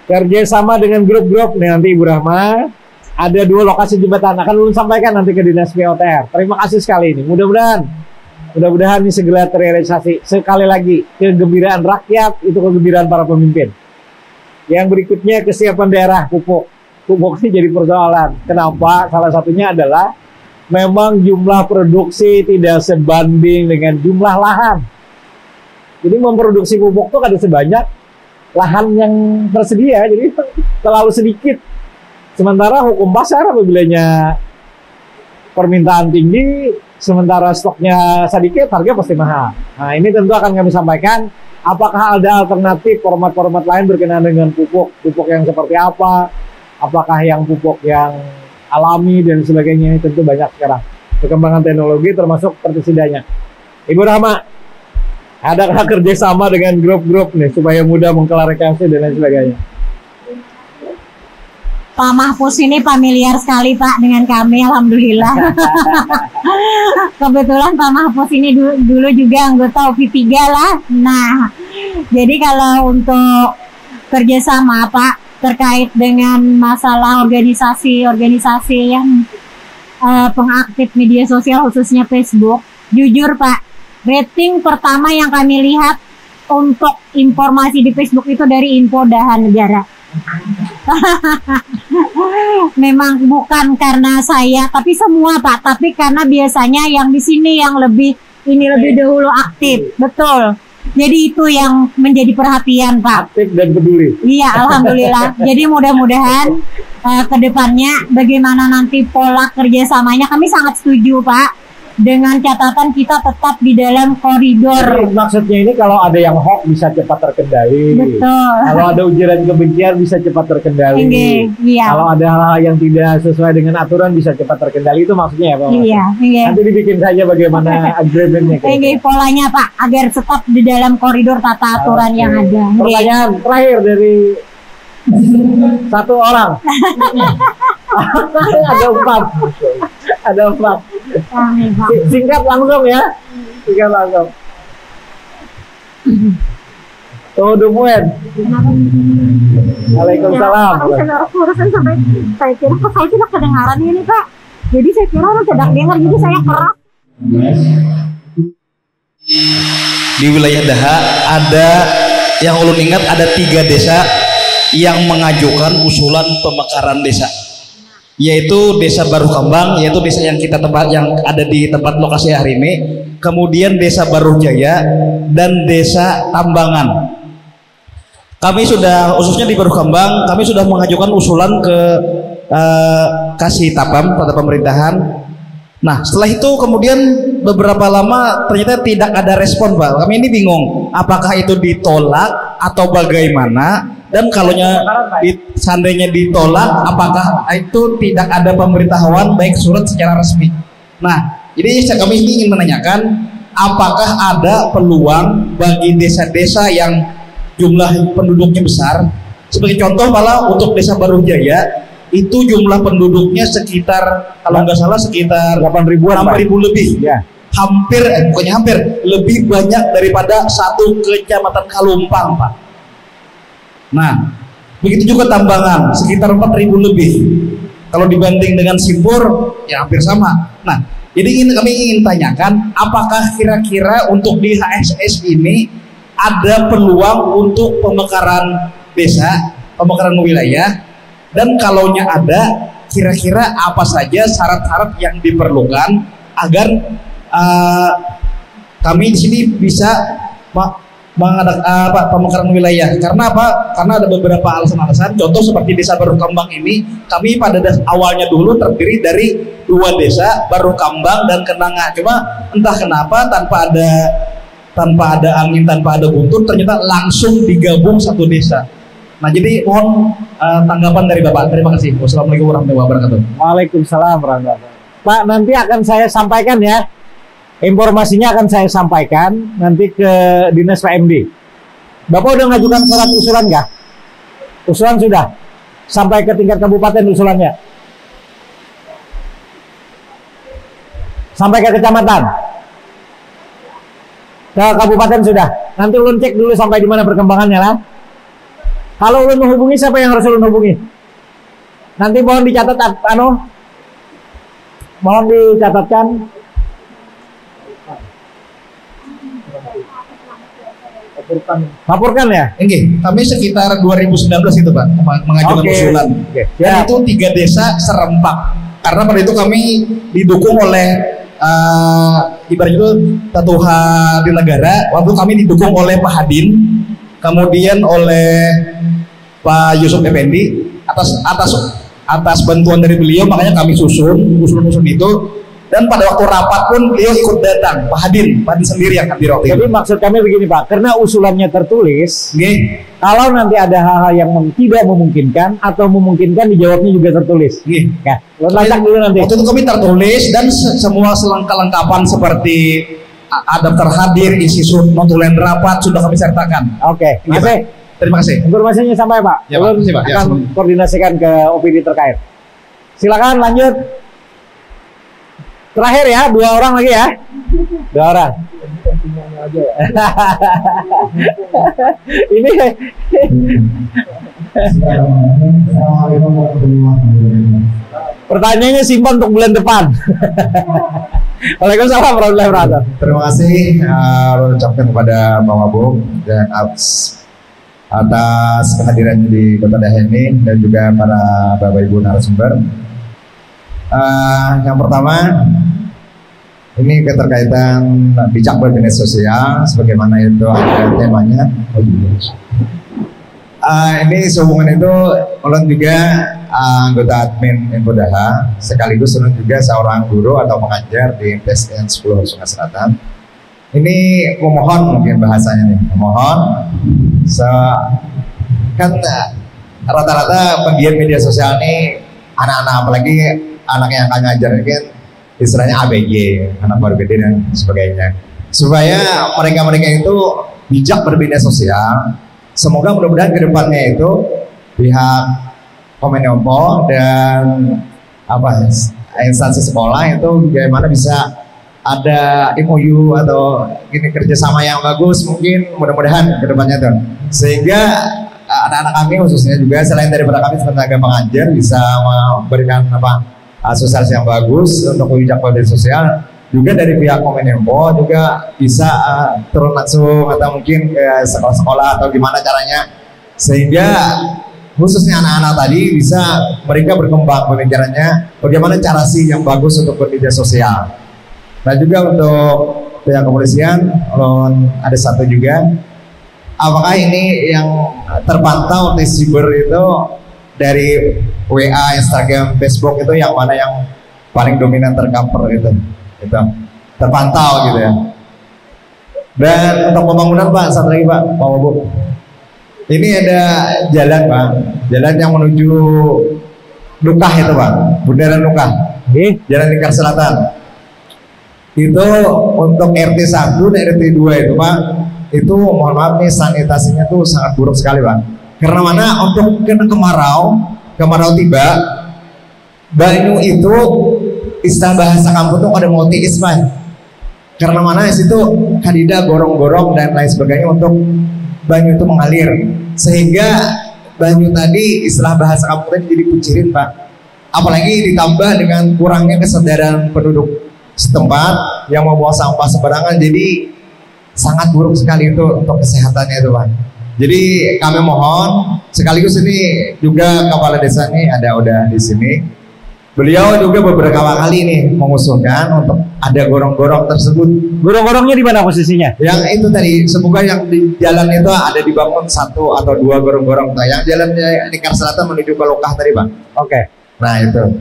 Kerjasama dengan grup-grup nih nanti Ibu Rahma. Ada 2 lokasi jembatan akan ulun sampaikan nanti ke Dinas PUTR. Terima kasih sekali ini. Mudah-mudahan ini segera terrealisasi. Sekali lagi, kegembiraan rakyat itu kegembiraan para pemimpin. Yang berikutnya kesiapan daerah pupuk. pupuk ini jadi persoalan. Kenapa? Salah satunya adalah memang jumlah produksi tidak sebanding dengan jumlah lahan. Jadi memproduksi pupuk itu ada sebanyak lahan yang tersedia, jadi terlalu sedikit. Sementara hukum pasar apabila permintaan tinggi, sementara stoknya sedikit, harga pasti mahal. Nah, ini tentu akan kami sampaikan. Apakah ada alternatif format-format lain berkenaan dengan pupuk yang seperti apa? Apakah yang pupuk yang alami dan sebagainya? Ini tentu banyak sekarang perkembangan teknologi termasuk tersedia. Ibu Rahma, adakah kerjasama dengan grup-grup nih supaya mudah mengklarifikasi dan lain sebagainya? Pak Mahfuz ini familiar sekali Pak dengan kami, alhamdulillah. Kebetulan Pak Mahfuz ini dulu juga anggota UPI 3 lah. Nah, jadi kalau untuk kerjasama Pak terkait dengan masalah organisasi yang pengaktif media sosial khususnya Facebook, jujur Pak, rating pertama yang kami lihat untuk informasi di Facebook itu dari Info Dahan Negara. Memang bukan karena saya, tapi semua Pak. Tapi karena biasanya yang di sini yang lebih dahulu aktif, betul. Jadi itu yang menjadi perhatian Pak. Aktif dan peduli. Iya, alhamdulillah. Jadi mudah-mudahan kedepannya bagaimana nanti pola kerjasamanya, kami sangat setuju Pak. Dengan catatan kita tetap di dalam koridor. Jadi, maksudnya ini kalau ada yang hoax bisa cepat terkendali. Betul. Kalau ada ujaran kebencian bisa cepat terkendali. Iya. Kalau ada hal-hal yang tidak sesuai dengan aturan bisa cepat terkendali. Itu maksudnya ya Pak? Iya. Nanti dibikin saja bagaimana agreementnya. Polanya Pak, agar tetap di dalam koridor tata aturan yang ada. Pertanyaan terakhir dari satu orang. Ada empat. Singkat langsung ya. Singkat langsung. Tuh Dumuen. Waalaikumsalam. Urusan sampai saya kira kedengaran ini Pak. Jadi saya kira orang tidak dengar, jadi saya keras. Di wilayah Daha ada yang ulun ingat ada 3 desa yang mengajukan usulan pemekaran desa, yaitu Desa Baru Kambang, yaitu desa yang yang ada di tempat lokasi hari ini, kemudian Desa Baru Jaya dan Desa Tambangan. Kami sudah, khususnya di Baru Kambang, kami sudah mengajukan usulan ke Kasih Tapam pada pemerintahan. Nah, setelah itu kemudian beberapa lama ternyata tidak ada respon Pak. Kami ini bingung, apakah itu ditolak atau bagaimana? Dan kalau seandainya ditolak, apakah itu tidak ada pemberitahuan baik surat secara resmi? Nah, jadi kami ingin menanyakan, apakah ada peluang bagi desa-desa yang jumlah penduduknya besar? Sebagai contoh malah untuk Desa Baru Jaya, itu jumlah penduduknya sekitar, kalau nggak salah sekitar 8.000 lebih. Ya. Bukannya hampir, lebih banyak daripada satu kecamatan Kalumpang Pak. Nah, begitu juga Tambangan, sekitar 4.000 lebih. Kalau dibanding dengan Simpur, ya hampir sama. Nah, jadi kami ingin tanyakan, apakah kira-kira untuk di HSS ini ada peluang untuk pemekaran desa, pemekaran wilayah, dan kalaunya ada, kira-kira apa saja syarat-syarat yang diperlukan agar kami di sini bisa mengadakan pemekaran wilayah. Karena apa? Karena ada beberapa alasan-alasan. Contoh seperti Desa Baru Kambang ini, kami pada awalnya dulu terdiri dari 2 desa, Baru Kambang dan Kenanga. Cuma entah kenapa tanpa ada angin, tanpa ada guntur, ternyata langsung digabung satu desa. Nah, jadi mohon tanggapan dari Bapak. Terima kasih. Wassalamualaikum warahmatullahi wabarakatuh. Waalaikumsalam warahmatullahi wabarakatuh. Pak, nanti akan saya sampaikan ya. Informasinya akan saya sampaikan nanti ke Dinas PMD. Bapak udah ngajukan surat usulan nggak? Usulan sudah? Sampai ke tingkat kabupaten usulannya? Sampai ke kecamatan? Ke kabupaten sudah? Nanti ulun cek dulu sampai di mana perkembangannya lah. Kalau ulun menghubungi, siapa yang harus ulun hubungi? Nanti mohon dicatat, mohon dicatatkan. Laporkan ya? Oke, kami sekitar 2019 itu Pak mengajukan usulan. Dan itu 3 desa serempak. Karena pada itu kami didukung oleh ibaratnya itu Tatuha di negara. Waktu kami didukung oleh Pak Hadin, kemudian oleh Pak Yusuf Effendi. Atas bantuan dari beliau, makanya kami susun itu. Dan pada waktu rapat pun beliau ikut datang, Pak Hadin sendiri yang hadir waktu itu. Jadi maksud kami begini Pak, karena usulannya tertulis, kalau nanti ada hal-hal yang tidak memungkinkan atau memungkinkan, dijawabnya juga tertulis. Ya, lacak dulu nanti. Waktu itu kami tertulis dan semua kelengkapan seperti adapter hadir, isi notulen rapat sudah kami sertakan. Oke, terima kasih. Informasinya sampai Pak. Ya, Pak. Pak. Akan koordinasikan ke OPD terkait. Silakan lanjut. Terakhir ya, 2 orang lagi ya. 2 orang. Ini pertanyaannya simpan untuk bulan depan. Waalaikumsalam warahmatullahi wabarakatuh. Terima kasih ucapkan kepada Bang Wabung dan atas kehadirannya di Kota Dahel ini dan juga para Bapak Ibu narasumber. Yang pertama, ini keterkaitan bijak bermedia sosial, sebagaimana itu ada temanya. Ini sehubungan itu, ulun juga anggota admin Infodaha, sekaligus ulun juga seorang guru atau pengajar di PSN 10 Sungai Selatan. Ini memohon, mungkin bahasanya nih, memohon, kan rata-rata penggiat media sosial ini anak-anak, apalagi anak yang akan ngajar ini kan istilahnya ABG, anak baru gede dan sebagainya, supaya mereka itu bijak bermedia sosial. Semoga mudah-mudahan kedepannya itu pihak Kominfo dan instansi sekolah itu bagaimana bisa ada MOU atau gini kerjasama yang bagus, mungkin mudah-mudahan kedepannya tuh, sehingga anak-anak kami khususnya juga selain daripada kami tenaga pengajar bisa memberikan sosialisasi yang bagus untuk bijak media sosial, juga dari pihak Kominfo juga bisa turun langsung atau mungkin ke sekolah-sekolah atau gimana caranya, sehingga khususnya anak-anak tadi bisa mereka berkembang pemikirannya bagaimana cara sih yang bagus untuk bermedia sosial. Nah juga untuk pihak kepolisian ada satu juga, apakah ini yang terpantau di siber itu dari WA, Instagram, Facebook itu yang mana yang paling dominan tercover itu terpantau gitu ya. Dan untuk pembangunan Pak, satu lagi Pak Wabu, ini ada jalan Pak, jalan yang menuju Lukah itu Pak, Bundaran Lukah, Jalan Lingkar Selatan. Itu untuk RT 1 dan RT 2 itu Pak, itu mohon maaf nih sanitasinya tuh sangat buruk sekali Pak. Karena mana untuk kemarau tiba, Banyu itu istilah bahasa kampung tuh ada multi isman. Karena mana situ kadida gorong-gorong dan lain sebagainya untuk Banyu itu mengalir, sehingga Banyu tadi istilah bahasa kampung tadi jadi kucirin Pak. Apalagi ditambah dengan kurangnya kesadaran penduduk setempat yang membuang sampah sembarangan, jadi sangat buruk sekali itu untuk kesehatannya itu Pak. Jadi kami mohon, sekaligus ini juga kepala desa ini udah di sini. Beliau juga beberapa kali nih mengusulkan untuk ada gorong-gorong tersebut. Gorong-gorongnya di mana posisinya? Yang itu tadi, semoga yang di jalan itu ada dibangun 1 atau 2 gorong-gorong. Yang jalannya Lingkar Selatan menuju ke Lokah tadi Pak. Oke. Nah itu.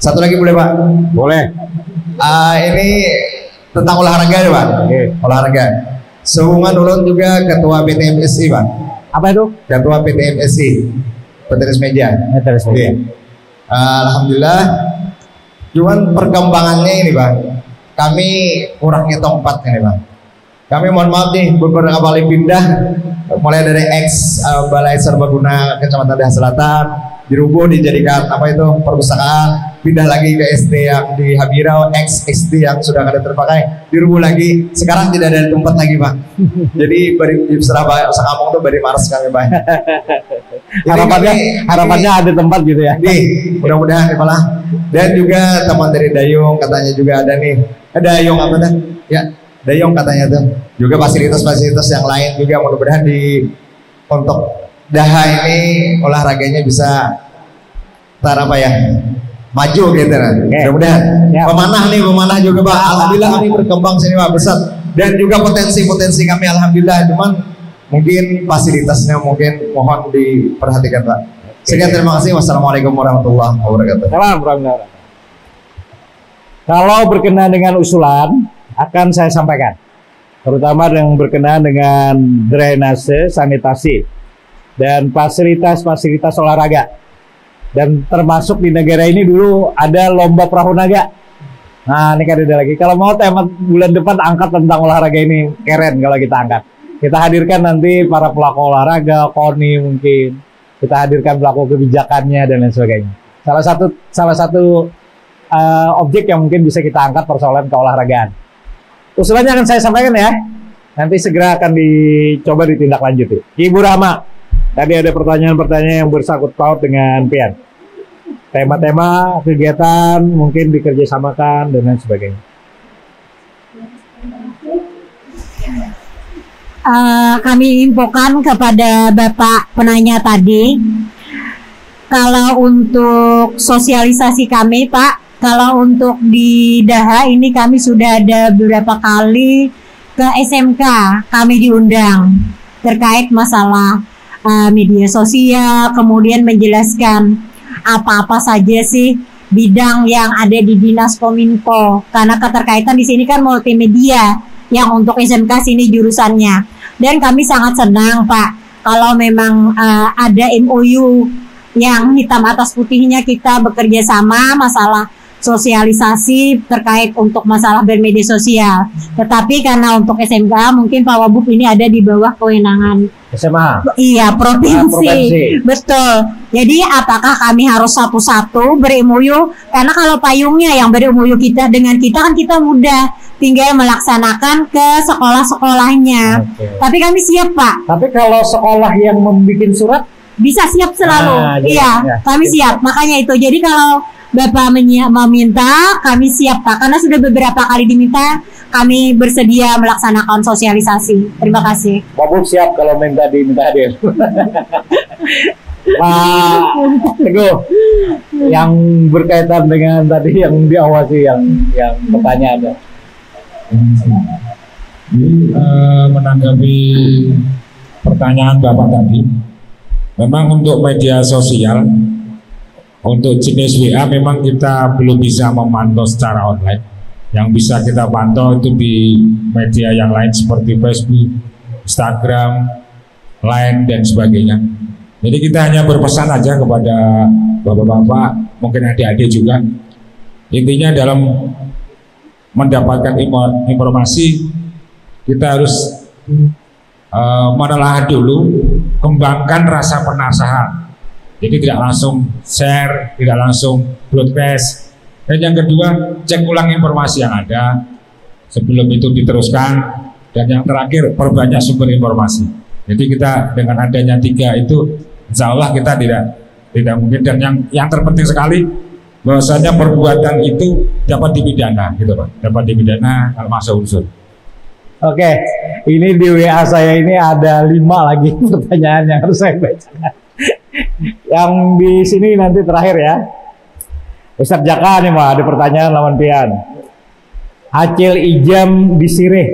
Satu lagi boleh Pak? Boleh. Ini tentang olahraga ya Pak. Olahraga. Sehubungan ulun juga ketua PTMSI Pak. Apa itu? Ketua PTMSI, petenis meja. Petenis meja. Alhamdulillah. Cuman perkembangannya ini Pak, kami kurangnya tempat ini Pak. Kami mohon maaf nih, beberapa kali pindah, mulai dari Balai Serbaguna Kecamatan Dahel Selatan, dirubuh dijadikan perpustakaan, pindah lagi ke SD yang di Habirau, SD yang sudah ada terpakai, dirubuh lagi, sekarang tidak ada tempat lagi Pak. Jadi setelah sekampung tuh bari maras kami Pak. Harapannya ada tempat gitu ya. Nih, mudah-mudahan malah. Dan juga teman dari Dayung katanya juga ada nih. Dayung apa dah? Ya, Dayong katanya tuh. Juga fasilitas-fasilitas yang lain juga mudah-mudahan untuk Daha ini olahraganya bisa maju gitu kan. Mudah-mudahan. Pemanah juga Pak. Alhamdulillah kami berkembang sini Pak besar. Dan juga potensi kami alhamdulillah, cuman mungkin fasilitasnya mungkin mohon diperhatikan Pak. Sekian, terima kasih. Wassalamualaikum warahmatullahi wabarakatuh. Kalau berkenaan dengan usulan akan saya sampaikan, terutama yang berkenaan dengan drainase, sanitasi, dan fasilitas-fasilitas olahraga. Dan termasuk di negara ini dulu ada lomba perahu naga. Nah, ini kan ada lagi. Kalau mau tema bulan depan angkat tentang olahraga ini, keren kalau kita angkat. Kita hadirkan nanti para pelaku olahraga, KONI mungkin. Kita hadirkan pelaku kebijakannya dan lain sebagainya. Salah satu objek yang mungkin bisa kita angkat persoalan keolahragaan. Usulannya akan saya sampaikan ya. Nanti segera akan dicoba ditindaklanjuti. Ibu Rahma, tadi ada pertanyaan-pertanyaan yang bersangkut paut dengan PIAN. Tema-tema kegiatan mungkin dikerjasamakan dan lain sebagainya. Kami infokan kepada Bapak penanya tadi, kalau untuk sosialisasi kami Pak, kalau untuk di Daha ini kami sudah ada beberapa kali ke SMK kami diundang terkait masalah media sosial, kemudian menjelaskan apa-apa saja sih bidang yang ada di Dinas Kominfo, karena keterkaitan di sini kan multimedia yang untuk SMK sini jurusannya. Dan kami sangat senang Pak kalau memang ada MOU yang hitam atas putihnya kita bekerja sama masalah sosialisasi terkait untuk masalah bermedia sosial. Tetapi karena untuk SMK mungkin Pak Wabub ini ada di bawah kewenangan SMA. Iya, provinsi. Betul. Jadi apakah kami harus satu-satu ber-MOU? Karena kalau payungnya yang ber-MOU kita dengan kita kan kita mudah, tinggal melaksanakan ke sekolah-sekolahnya. Tapi kami siap Pak. Tapi kalau sekolah yang membuat surat bisa siap selalu. Kami siap. Makanya itu. Jadi kalau Bapak meminta, kami siap Pak, karena sudah beberapa kali diminta, kami bersedia melaksanakan sosialisasi. Terima kasih. Pak Bub siap kalau diminta hadir. Pak Teguh, yang berkaitan dengan tadi yang diawasi yang pertanyaannya. Menanggapi pertanyaan Bapak tadi, memang untuk media sosial, untuk jenis WA memang kita belum bisa memantau secara online. Yang bisa kita pantau itu di media yang lain seperti Facebook, Instagram, Line dan sebagainya. Jadi kita hanya berpesan aja kepada bapak-bapak, mungkin adik-adik juga. Intinya dalam mendapatkan informasi kita harus menelaah dulu, kembangkan rasa penasaran. Jadi tidak langsung share, tidak langsung broadcast. Dan yang kedua, cek ulang informasi yang ada sebelum itu diteruskan. Dan yang terakhir, perbanyak sumber informasi. Jadi kita dengan adanya 3 itu, insya Allah kita tidak mungkin. Dan yang terpenting sekali, bahwasanya perbuatan itu dapat dipidana, gitu Pak. Dapat dipidana kalau masuk unsur. Oke, ini di WA saya ini ada 5 lagi pertanyaan yang harus saya bacakan. Yang di sini nanti terakhir ya. Ustadz Jaka nih Pak, ada pertanyaan lawan Pian. Acil Ijam di Sirih.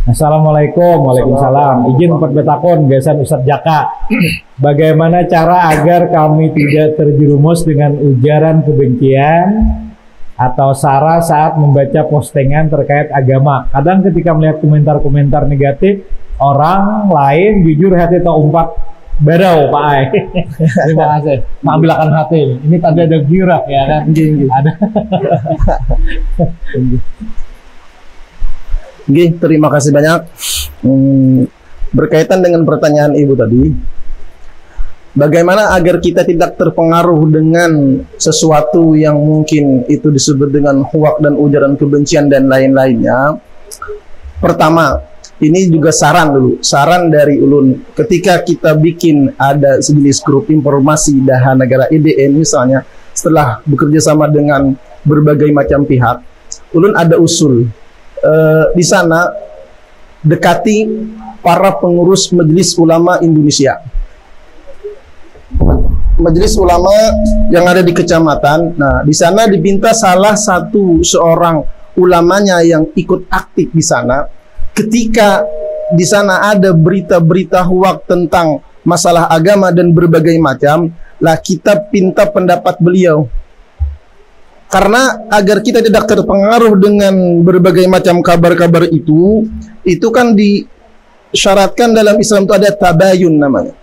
Assalamualaikum. Waalaikumsalam. Izin berbetakon gasan Ustadz Jaka. Bagaimana cara agar kami tidak terjerumus dengan ujaran kebencian atau sara saat membaca postingan terkait agama? Kadang ketika melihat komentar-komentar negatif orang lain, jujur hati terumpat Barau Pak Ai. Terima kasih. Mengambilkan hati. Ini tadi ada girah ya kan? Ada. Terima kasih banyak. Berkaitan dengan pertanyaan Ibu tadi, bagaimana agar kita tidak terpengaruh dengan sesuatu yang mungkin itu disebut dengan hoak dan ujaran kebencian dan lain-lainnya? Pertama, ini juga saran dari Ulun. Ketika kita bikin ada sejenis grup informasi Daha Negara IDN misalnya, setelah bekerja sama dengan berbagai macam pihak, Ulun ada usul di sana dekati para pengurus Majelis Ulama Indonesia. Majelis Ulama yang ada di kecamatan. Nah, di sana diminta salah satu seorang ulamanya yang ikut aktif di sana. Ketika di sana ada berita-berita hoak tentang masalah agama dan berbagai macam, lah kita minta pendapat beliau. Karena agar kita tidak terpengaruh dengan berbagai macam kabar-kabar itu kan disyaratkan dalam Islam itu ada tabayun namanya.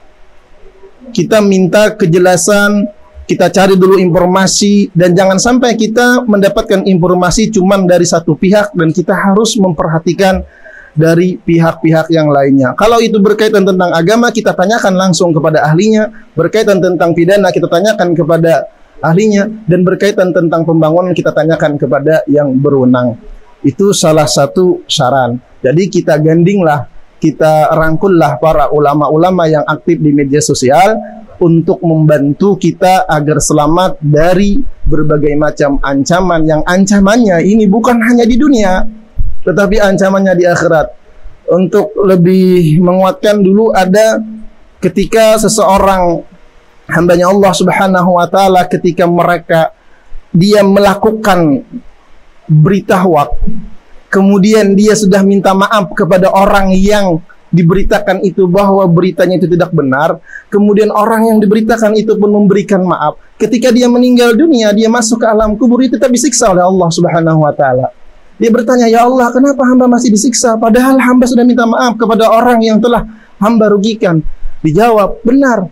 Kita minta kejelasan, kita cari dulu informasi, dan jangan sampai kita mendapatkan informasi cuman dari satu pihak dan kita harus memperhatikan dari pihak-pihak yang lainnya. Kalau itu berkaitan tentang agama, kita tanyakan langsung kepada ahlinya. Berkaitan tentang pidana, kita tanyakan kepada ahlinya. Dan berkaitan tentang pembangunan, kita tanyakan kepada yang berwenang. Itu salah satu saran. Jadi kita gandinglah, kita rangkullah para ulama-ulama yang aktif di media sosial untuk membantu kita agar selamat dari berbagai macam ancaman, yang ancamannya ini bukan hanya di dunia, tetapi ancamannya di akhirat. Untuk lebih menguatkan, dulu ada ketika seseorang hambanya Allah Subhanahu wa Ta'ala, ketika dia melakukan berita hoak, kemudian dia sudah minta maaf kepada orang yang diberitakan itu bahwa beritanya itu tidak benar, kemudian orang yang diberitakan itu pun memberikan maaf. Ketika dia meninggal dunia, dia masuk ke alam kubur, dia tetap disiksa oleh Allah Subhanahu wa Ta'ala. Dia bertanya, ya Allah, kenapa hamba masih disiksa? Padahal hamba sudah minta maaf kepada orang yang telah hamba rugikan. Dijawab, benar.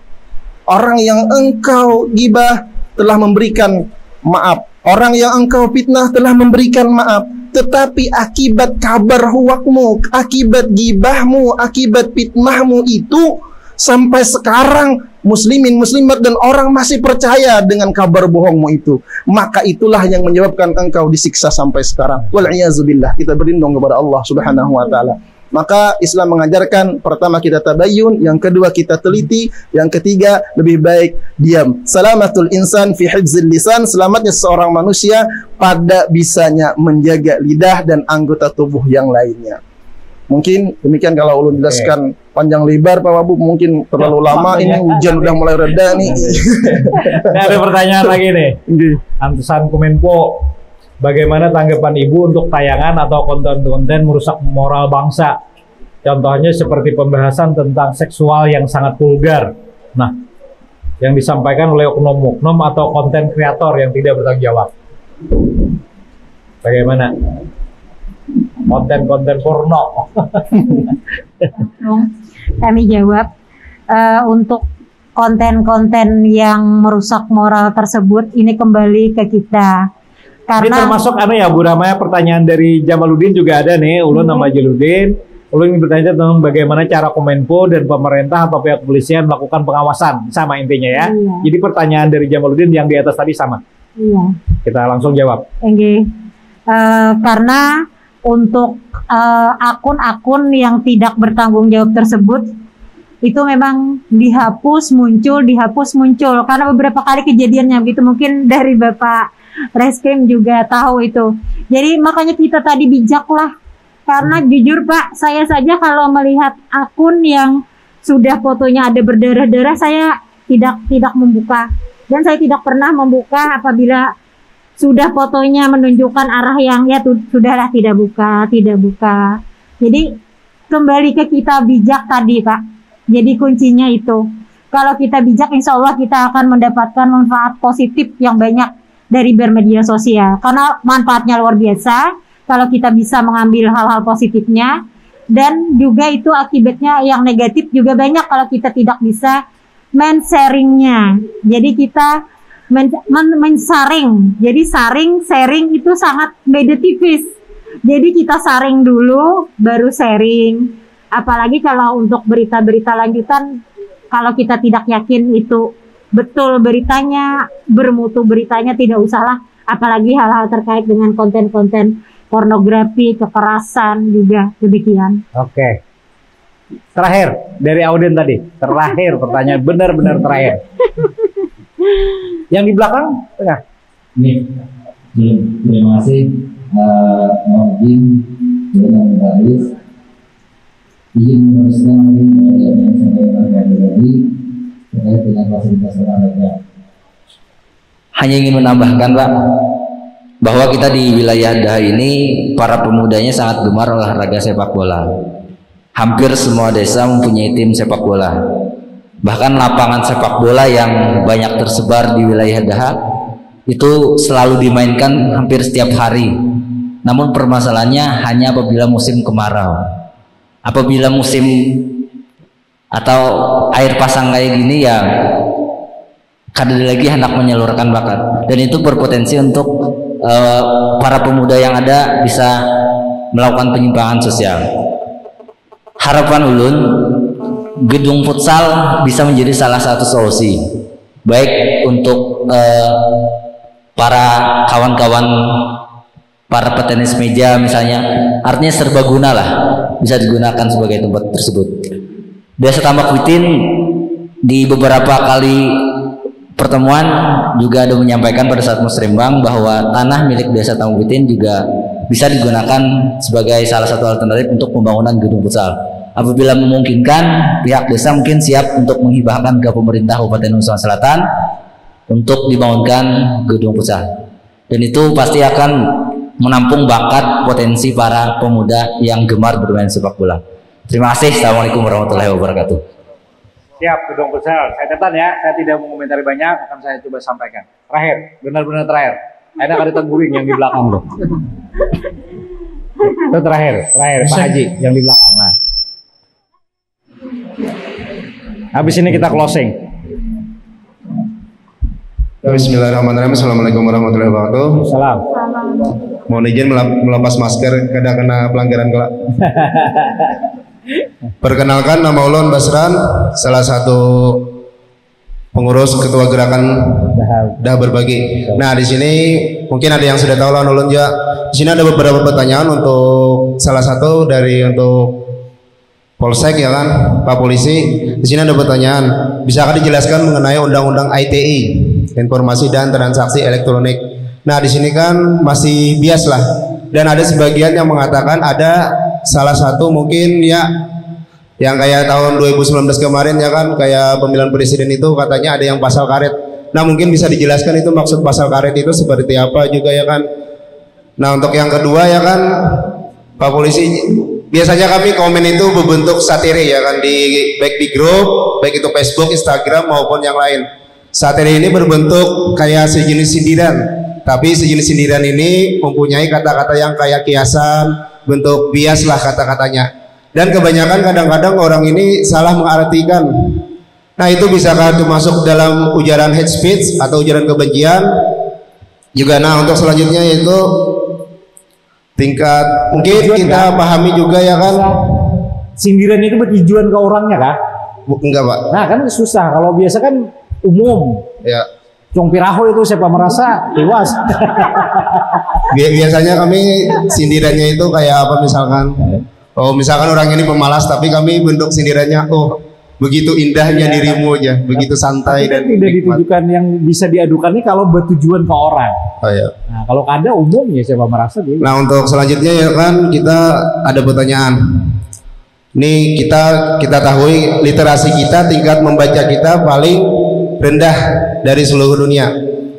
Orang yang engkau gibah telah memberikan maaf. Orang yang engkau fitnah telah memberikan maaf. Tetapi akibat kabar huakmu, akibat gibahmu, akibat fitnahmu itu, sampai sekarang muslimin, muslimat dan orang masih percaya dengan kabar bohongmu itu. Maka itulah yang menyebabkan engkau disiksa sampai sekarang. Wal'iyazubillah. Kita berlindung kepada Allah Subhanahu wa Ta'ala. Maka Islam mengajarkan, pertama kita tabayyun, yang kedua kita teliti, yang ketiga lebih baik diam. Salamatul insan fi hifzil lisan, selamatnya seorang manusia pada bisanya menjaga lidah dan anggota tubuh yang lainnya. Mungkin demikian kalau ulun jelaskan panjang lebar Pak Wabu, mungkin terlalu lama, ini hujan udah mulai reda nih. Ini ada pertanyaan lagi nih. Antusan Kominfo, bagaimana tanggapan Ibu untuk tayangan atau konten-konten merusak moral bangsa? Contohnya seperti pembahasan tentang seksual yang sangat vulgar. Nah, yang disampaikan oleh oknum-oknum atau konten kreator yang tidak bertanggung jawab. Bagaimana? Konten-konten porno. Kami jawab, untuk konten-konten yang merusak moral tersebut ini kembali ke kita. Karena ini termasuk ya Bu Ramaya, pertanyaan dari Jamaluddin juga ada nih. Ulun nama Jamaluddin. Ulun bertanya tentang bagaimana cara Kominfo dan pemerintah atau pihak kepolisian melakukan pengawasan, sama intinya ya. Iya. Jadi pertanyaan dari Jamaluddin yang di atas tadi sama. Iya. Kita langsung jawab. Okay. Karena untuk akun-akun yang tidak bertanggung jawab tersebut itu memang dihapus muncul karena beberapa kali kejadiannya gitu, mungkin dari Bapak Reskrim juga tahu itu. Jadi makanya kita tadi bijaklah, karena jujur Pak, saya saja kalau melihat akun yang sudah fotonya ada berdarah-darah, saya tidak membuka, dan saya tidak pernah membuka apabila sudah fotonya menunjukkan arah yang ya sudahlah, tidak buka. Jadi kembali ke kita bijak tadi Pak. Jadi kuncinya itu, kalau kita bijak, insya Allah kita akan mendapatkan manfaat positif yang banyak dari bermedia sosial. Karena manfaatnya luar biasa kalau kita bisa mengambil hal-hal positifnya, dan juga itu akibatnya yang negatif juga banyak kalau kita tidak bisa men-sharingnya. Jadi kita mensaring. Jadi sharing itu sangat beda tipis. Jadi kita saring dulu baru sharing. Apalagi kalau untuk berita-berita lanjutan, kalau kita tidak yakin itu betul beritanya, bermutu beritanya, tidak usahlah. Apalagi hal-hal terkait dengan konten-konten pornografi, kekerasan juga demikian. Oke. Terakhir dari Auden tadi. Terakhir pertanyaan, benar-benar terakhir. Yang di belakang tengah. Terima kasih. Mohon izin dengan baris izin meneruskan dari yang disampaikan tadi terkait dengan fasilitas olahraga. Hanya ingin menambahkan Pak, bahwa kita di wilayah Daha ini para pemudanya sangat gemar olahraga sepak bola. Hampir semua desa mempunyai tim sepak bola. Bahkan lapangan sepak bola yang banyak tersebar di wilayah Daha itu selalu dimainkan hampir setiap hari. Namun permasalahannya hanya apabila musim kemarau. Apabila musim atau air pasang kayak gini ya kadang lagi hendak menyalurkan bakat, dan itu berpotensi untuk para pemuda yang ada bisa melakukan penyimpangan sosial. Harapan ulun, gedung futsal bisa menjadi salah satu solusi, baik untuk para kawan-kawan para petenis meja misalnya, artinya serbaguna lah, bisa digunakan sebagai tempat tersebut. Desa Tambak Witin di beberapa kali pertemuan juga ada menyampaikan pada saat musrembang bahwa tanah milik Desa Tambak Witin juga bisa digunakan sebagai salah satu alternatif untuk pembangunan gedung futsal. Apabila memungkinkan, pihak desa mungkin siap untuk menghibahkan ke pemerintah Kabupaten Nusa Selatan untuk dibangunkan gedung futsal, dan itu pasti akan menampung bakat potensi para pemuda yang gemar bermain sepak bola. Terima kasih. Assalamualaikum warahmatullahi wabarakatuh. Siap, gedung futsal. Saya catat ya, saya tidak mengomentari banyak, akan saya coba sampaikan. Terakhir, benar-benar terakhir. Ada karitan guring yang di belakang loh. Itu terakhir Pak Haji yang di belakang. Nah, habis ini kita closing. Bismillahirrahmanirrahim. Assalamualaikum warahmatullahi wabarakatuh. Salam. Mohon izin melepas masker, kada kena pelanggaran kelak. Perkenalkan, nama ulun Basran, salah satu pengurus ketua gerakan Daha Berbagi. Nah, di sini mungkin ada yang sudah tahu lah ulun juga. Di sini ada beberapa pertanyaan untuk salah satu dari untuk Polsek ya kan, Pak Polisi. Di sini ada pertanyaan, bisakah dijelaskan mengenai Undang-Undang ITE, Informasi dan Transaksi Elektronik. Nah, di sini kan masih bias lah, dan ada sebagian yang mengatakan ada salah satu mungkin ya yang kayak tahun 2019 kemarin ya kan, kayak pemilihan presiden itu katanya ada yang pasal karet. Nah, mungkin bisa dijelaskan itu maksud pasal karet itu seperti apa juga ya kan. Nah, untuk yang kedua ya kan, Pak Polisi, biasanya kami komen itu berbentuk satire ya kan, baik di grup, baik itu Facebook, Instagram maupun yang lain. Satire ini berbentuk kayak sejenis sindiran, tapi sejenis sindiran ini mempunyai kata-kata yang kayak kiasan, bentuk bias lah kata-katanya. Dan kebanyakan kadang-kadang orang ini salah mengartikan. Nah, itu bisakah itu masuk dalam ujaran hate speech atau ujaran kebencian juga. Nah, untuk selanjutnya yaitu tingkat mungkin kita pahami juga ya kan, sindiran itu bertujuan ke orangnya kan? Enggak Pak. Nah, kan susah, kalau biasa kan umum ya. Cong Piraho itu siapa merasa tewas. Biasanya kami sindirannya itu kayak apa, misalkan oh misalkan orang ini pemalas, tapi kami bentuk sindirannya, oh begitu indahnya dirimu aja, begitu santai. Tapi dan tidak ditujukan yang bisa diadukannya kalau bertujuan ke orang. Oh ya. Nah, kalau ada umum ya siapa merasa dia. Nah, untuk selanjutnya ya kan kita ada pertanyaan. Ini kita tahu literasi kita, tingkat membaca kita paling rendah dari seluruh dunia.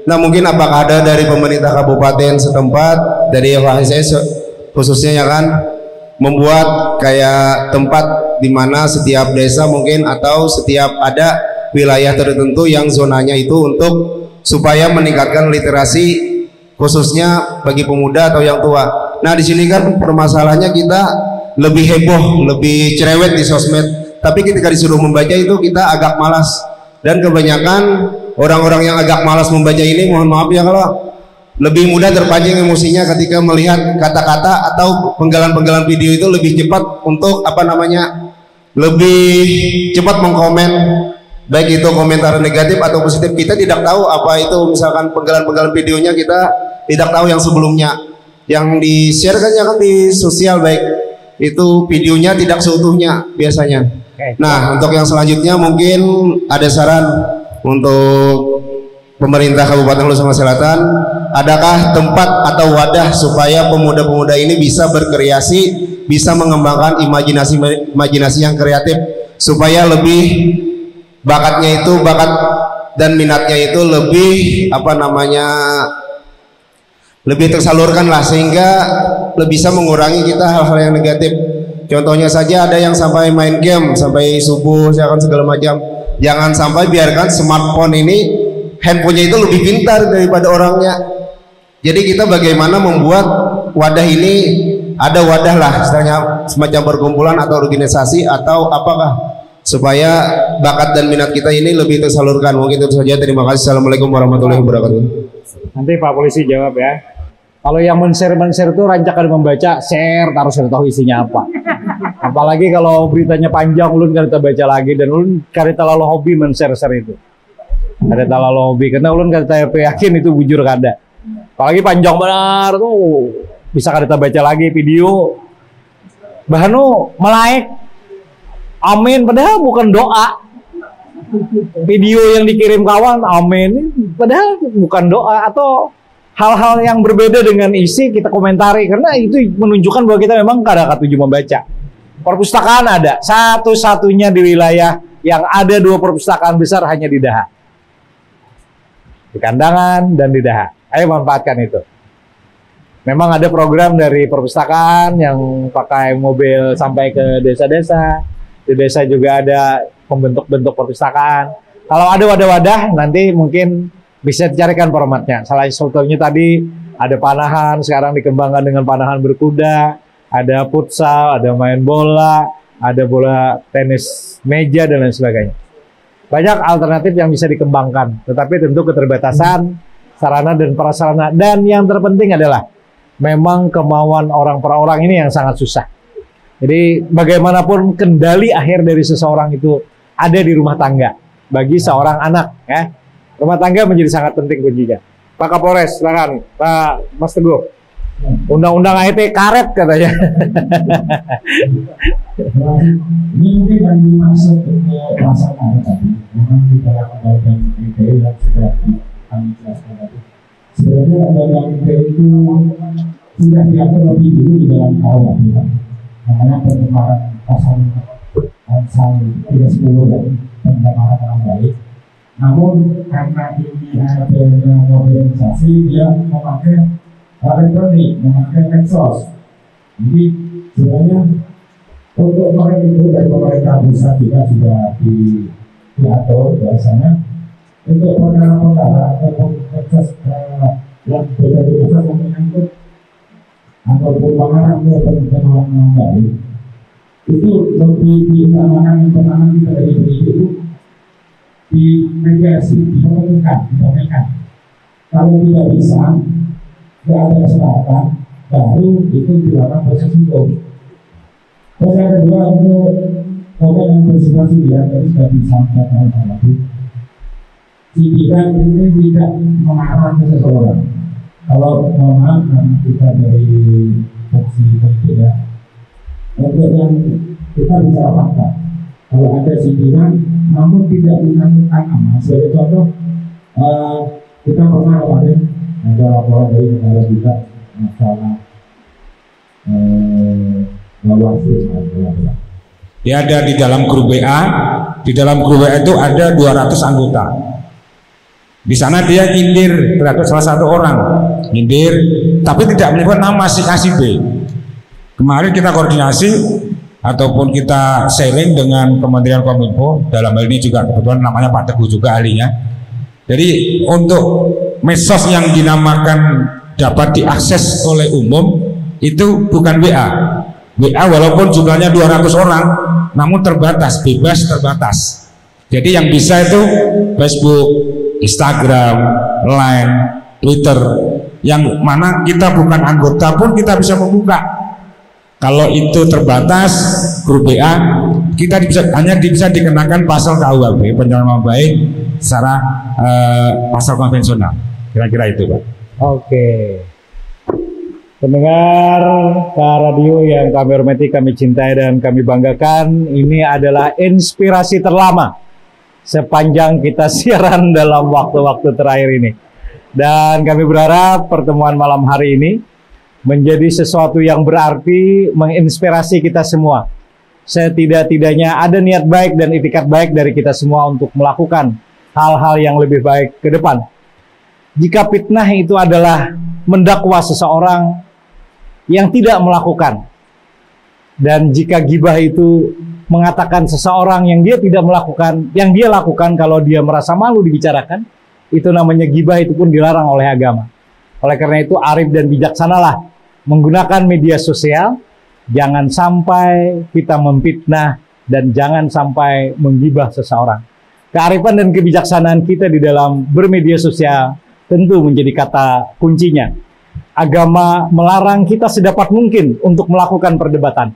Nah, mungkin apakah ada dari pemerintah kabupaten setempat, dari FHSS khususnya ya kan, membuat kayak tempat di mana setiap desa mungkin atau setiap ada wilayah tertentu yang zonanya itu untuk supaya meningkatkan literasi khususnya bagi pemuda atau yang tua. Nah, di sini kan permasalahannya kita lebih heboh, lebih cerewet di sosmed, tapi ketika disuruh membaca itu kita agak malas. Dan kebanyakan orang-orang yang agak malas membaca ini, mohon maaf ya kalau lebih mudah terpancing emosinya ketika melihat kata-kata atau penggalan-penggalan video itu lebih cepat untuk apa namanya, lebih cepat mengkomen, baik itu komentar negatif atau positif. Kita tidak tahu apa itu, misalkan penggalan-penggalan videonya kita tidak tahu yang sebelumnya, yang di-share kan ya kan di sosial, baik itu videonya tidak seutuhnya biasanya. Nah, untuk yang selanjutnya mungkin ada saran untuk pemerintah Kabupaten Hulu Sungai Selatan, adakah tempat atau wadah supaya pemuda-pemuda ini bisa berkreasi, bisa mengembangkan imajinasi yang kreatif, supaya lebih bakatnya itu, bakat dan minatnya itu lebih lebih tersalurkan lah, sehingga lebih bisa mengurangi kita hal-hal yang negatif. Contohnya saja ada yang sampai main game sampai subuh segala macam. Jangan sampai biarkan smartphone ini, handphonenya itu lebih pintar daripada orangnya. Jadi kita bagaimana membuat wadah ini, ada wadah lah istilahnya, semacam perkumpulan atau organisasi atau apakah, supaya bakat dan minat kita ini lebih tersalurkan. Mungkin itu saja, terima kasih. Assalamualaikum warahmatullahi wabarakatuh. Nanti Pak Polisi jawab ya. Kalau yang men-share itu rancakan membaca, share, harus tahu isinya apa. Apalagi kalau beritanya panjang, ulun kita baca lagi, dan ulun karita lalu hobi men-share itu. Karita lalu hobi, karena ulun karita yakin itu bujur kada. Apalagi panjang benar tuh, bisa karita baca lagi video. Bahkan melaik, amin, padahal bukan doa. Video yang dikirim kawan, amin, padahal bukan doa, atau hal-hal yang berbeda dengan isi kita komentari, karena itu menunjukkan bahwa kita memang kada katuju membaca. Perpustakaan ada, satu-satunya di wilayah yang ada 2 perpustakaan besar hanya di Daha, di Kandangan dan di Daha. Ayo manfaatkan itu. Memang ada program dari perpustakaan yang pakai mobil sampai ke desa-desa. Di desa juga ada pembentuk-bentuk perpustakaan. Kalau ada wadah-wadah, nanti mungkin bisa dicarikan formatnya. Salah satunya tadi ada panahan, sekarang dikembangkan dengan panahan berkuda, ada futsal, ada main bola, ada bola tenis meja dan lain sebagainya. Banyak alternatif yang bisa dikembangkan, tetapi tentu keterbatasan sarana dan prasarana, dan yang terpenting adalah memang kemauan orang per orang ini yang sangat susah. Jadi bagaimanapun kendali akhir dari seseorang itu ada di rumah tangga bagi seorang anak, ya. Rumah tangga menjadi sangat penting kuncinya. Pak Kapolres, silakan. Pak Mas Teguh. Undang-undang IT karet katanya. Ini mungkin yang dimaksud untuk pelaksanaan tadi. Memang di dalam undang-undang ITE yang sudah kami jelaskan tadi. Sebenarnya undang-undang ITE itu sudah diatur lebih dulu di dalam KUHP. Namanya pencemaran pasal 310 dan pencemaran nama baik. Namun karena ini adanya modernisasi, dia memakai elektronik, memakai medsos. Jadi sebenarnya untuk mereka itu dari pemerintah pusat juga sudah diatur bahasanya untuk perkara-perkara atau medsos yang berbeda-beda menyangkut ataupun pengarang pencemaran nama baik, itu lebih diutamakan yang pertama kita dari itu di mediasi, didamaikan. Kalau tidak bisa, tidak ada kesempatan, baru itu dilakukan proses hukum. Terus yang kedua, untuk komen yang bersifat sidiran tadi sudah disampaikan oleh Pak. Sidiran ini tidak mengarah ke seseorang. Kalau mohon maaf, kita dari fungsi politik ya, untuk yang kita bicara fakta. Kalau ada sindiran, namun tidak menanyakan nama. Sebagai contoh, kita pernah kemarin ada laporan dari negara kita masalah Bawaslu. Dia ada di dalam grup WA. Di dalam grup WA itu ada 200 anggota. Di sana dia nyindir terhadap salah satu orang, nyindir, tapi tidak menyebut nama si A si B. Kemarin kita koordinasi ataupun kita sharing dengan Kementerian Kominfo, dalam hal ini juga kebetulan namanya Pak Teguh juga ahlinya. Jadi untuk medsos yang dinamakan dapat diakses oleh umum itu bukan WA. WA walaupun jumlahnya 200 orang, namun terbatas, bebas terbatas. Jadi yang bisa itu Facebook, Instagram, Line, Twitter, yang mana kita bukan anggota pun kita bisa membuka. Kalau itu terbatas grup WA, kita hanya bisa dikenakan pasal KUHP pencemaran nama baik secara pasal konvensional. Kira-kira itu, Pak. Oke. Pendengar radio yang kami hormati, kami cintai dan kami banggakan, ini adalah inspirasi terlama sepanjang kita siaran dalam waktu-waktu terakhir ini. Dan kami berharap pertemuan malam hari ini menjadi sesuatu yang berarti, menginspirasi kita semua. Setidak-tidaknya ada niat baik dan itikat baik dari kita semua untuk melakukan hal-hal yang lebih baik ke depan. Jika fitnah itu adalah mendakwa seseorang yang tidak melakukan, dan jika gibah itu mengatakan seseorang yang dia tidak melakukan, yang dia lakukan kalau dia merasa malu dibicarakan, itu namanya gibah, itu pun dilarang oleh agama. Oleh karena itu arif dan bijaksanalah menggunakan media sosial, jangan sampai kita memfitnah dan jangan sampai menggibah seseorang. Kearifan dan kebijaksanaan kita di dalam bermedia sosial tentu menjadi kata kuncinya. Agama melarang kita sedapat mungkin untuk melakukan perdebatan.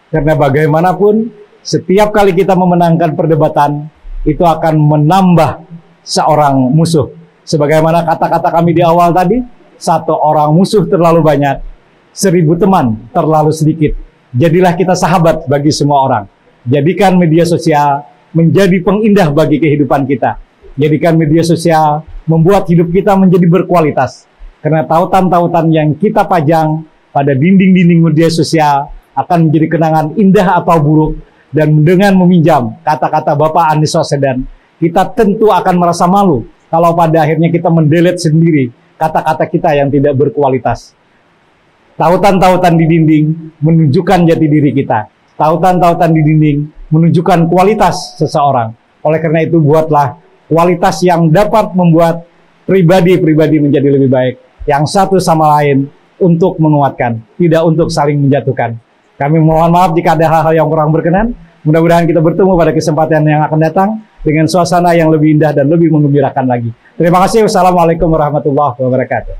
Karena bagaimanapun, setiap kali kita memenangkan perdebatan, itu akan menambah seorang musuh. Sebagaimana kata-kata kami di awal tadi, satu orang musuh terlalu banyak, 1000 teman terlalu sedikit. Jadilah kita sahabat bagi semua orang. Jadikan media sosial menjadi pengindah bagi kehidupan kita. Jadikan media sosial membuat hidup kita menjadi berkualitas. Karena tautan-tautan yang kita pajang pada dinding-dinding media sosial akan menjadi kenangan indah atau buruk. Dan dengan meminjam kata-kata Bapak Anies Baswedan, kita tentu akan merasa malu kalau pada akhirnya kita mendelete sendiri kata-kata kita yang tidak berkualitas. Tautan-tautan di dinding menunjukkan jati diri kita. Tautan-tautan di dinding menunjukkan kualitas seseorang. Oleh karena itu, buatlah kualitas yang dapat membuat pribadi-pribadi menjadi lebih baik. Yang satu sama lain untuk menguatkan, tidak untuk saling menjatuhkan. Kami mohon maaf jika ada hal-hal yang kurang berkenan. Mudah-mudahan kita bertemu pada kesempatan yang akan datang dengan suasana yang lebih indah dan lebih menggembirakan lagi. Terima kasih. Wassalamualaikum warahmatullahi wabarakatuh.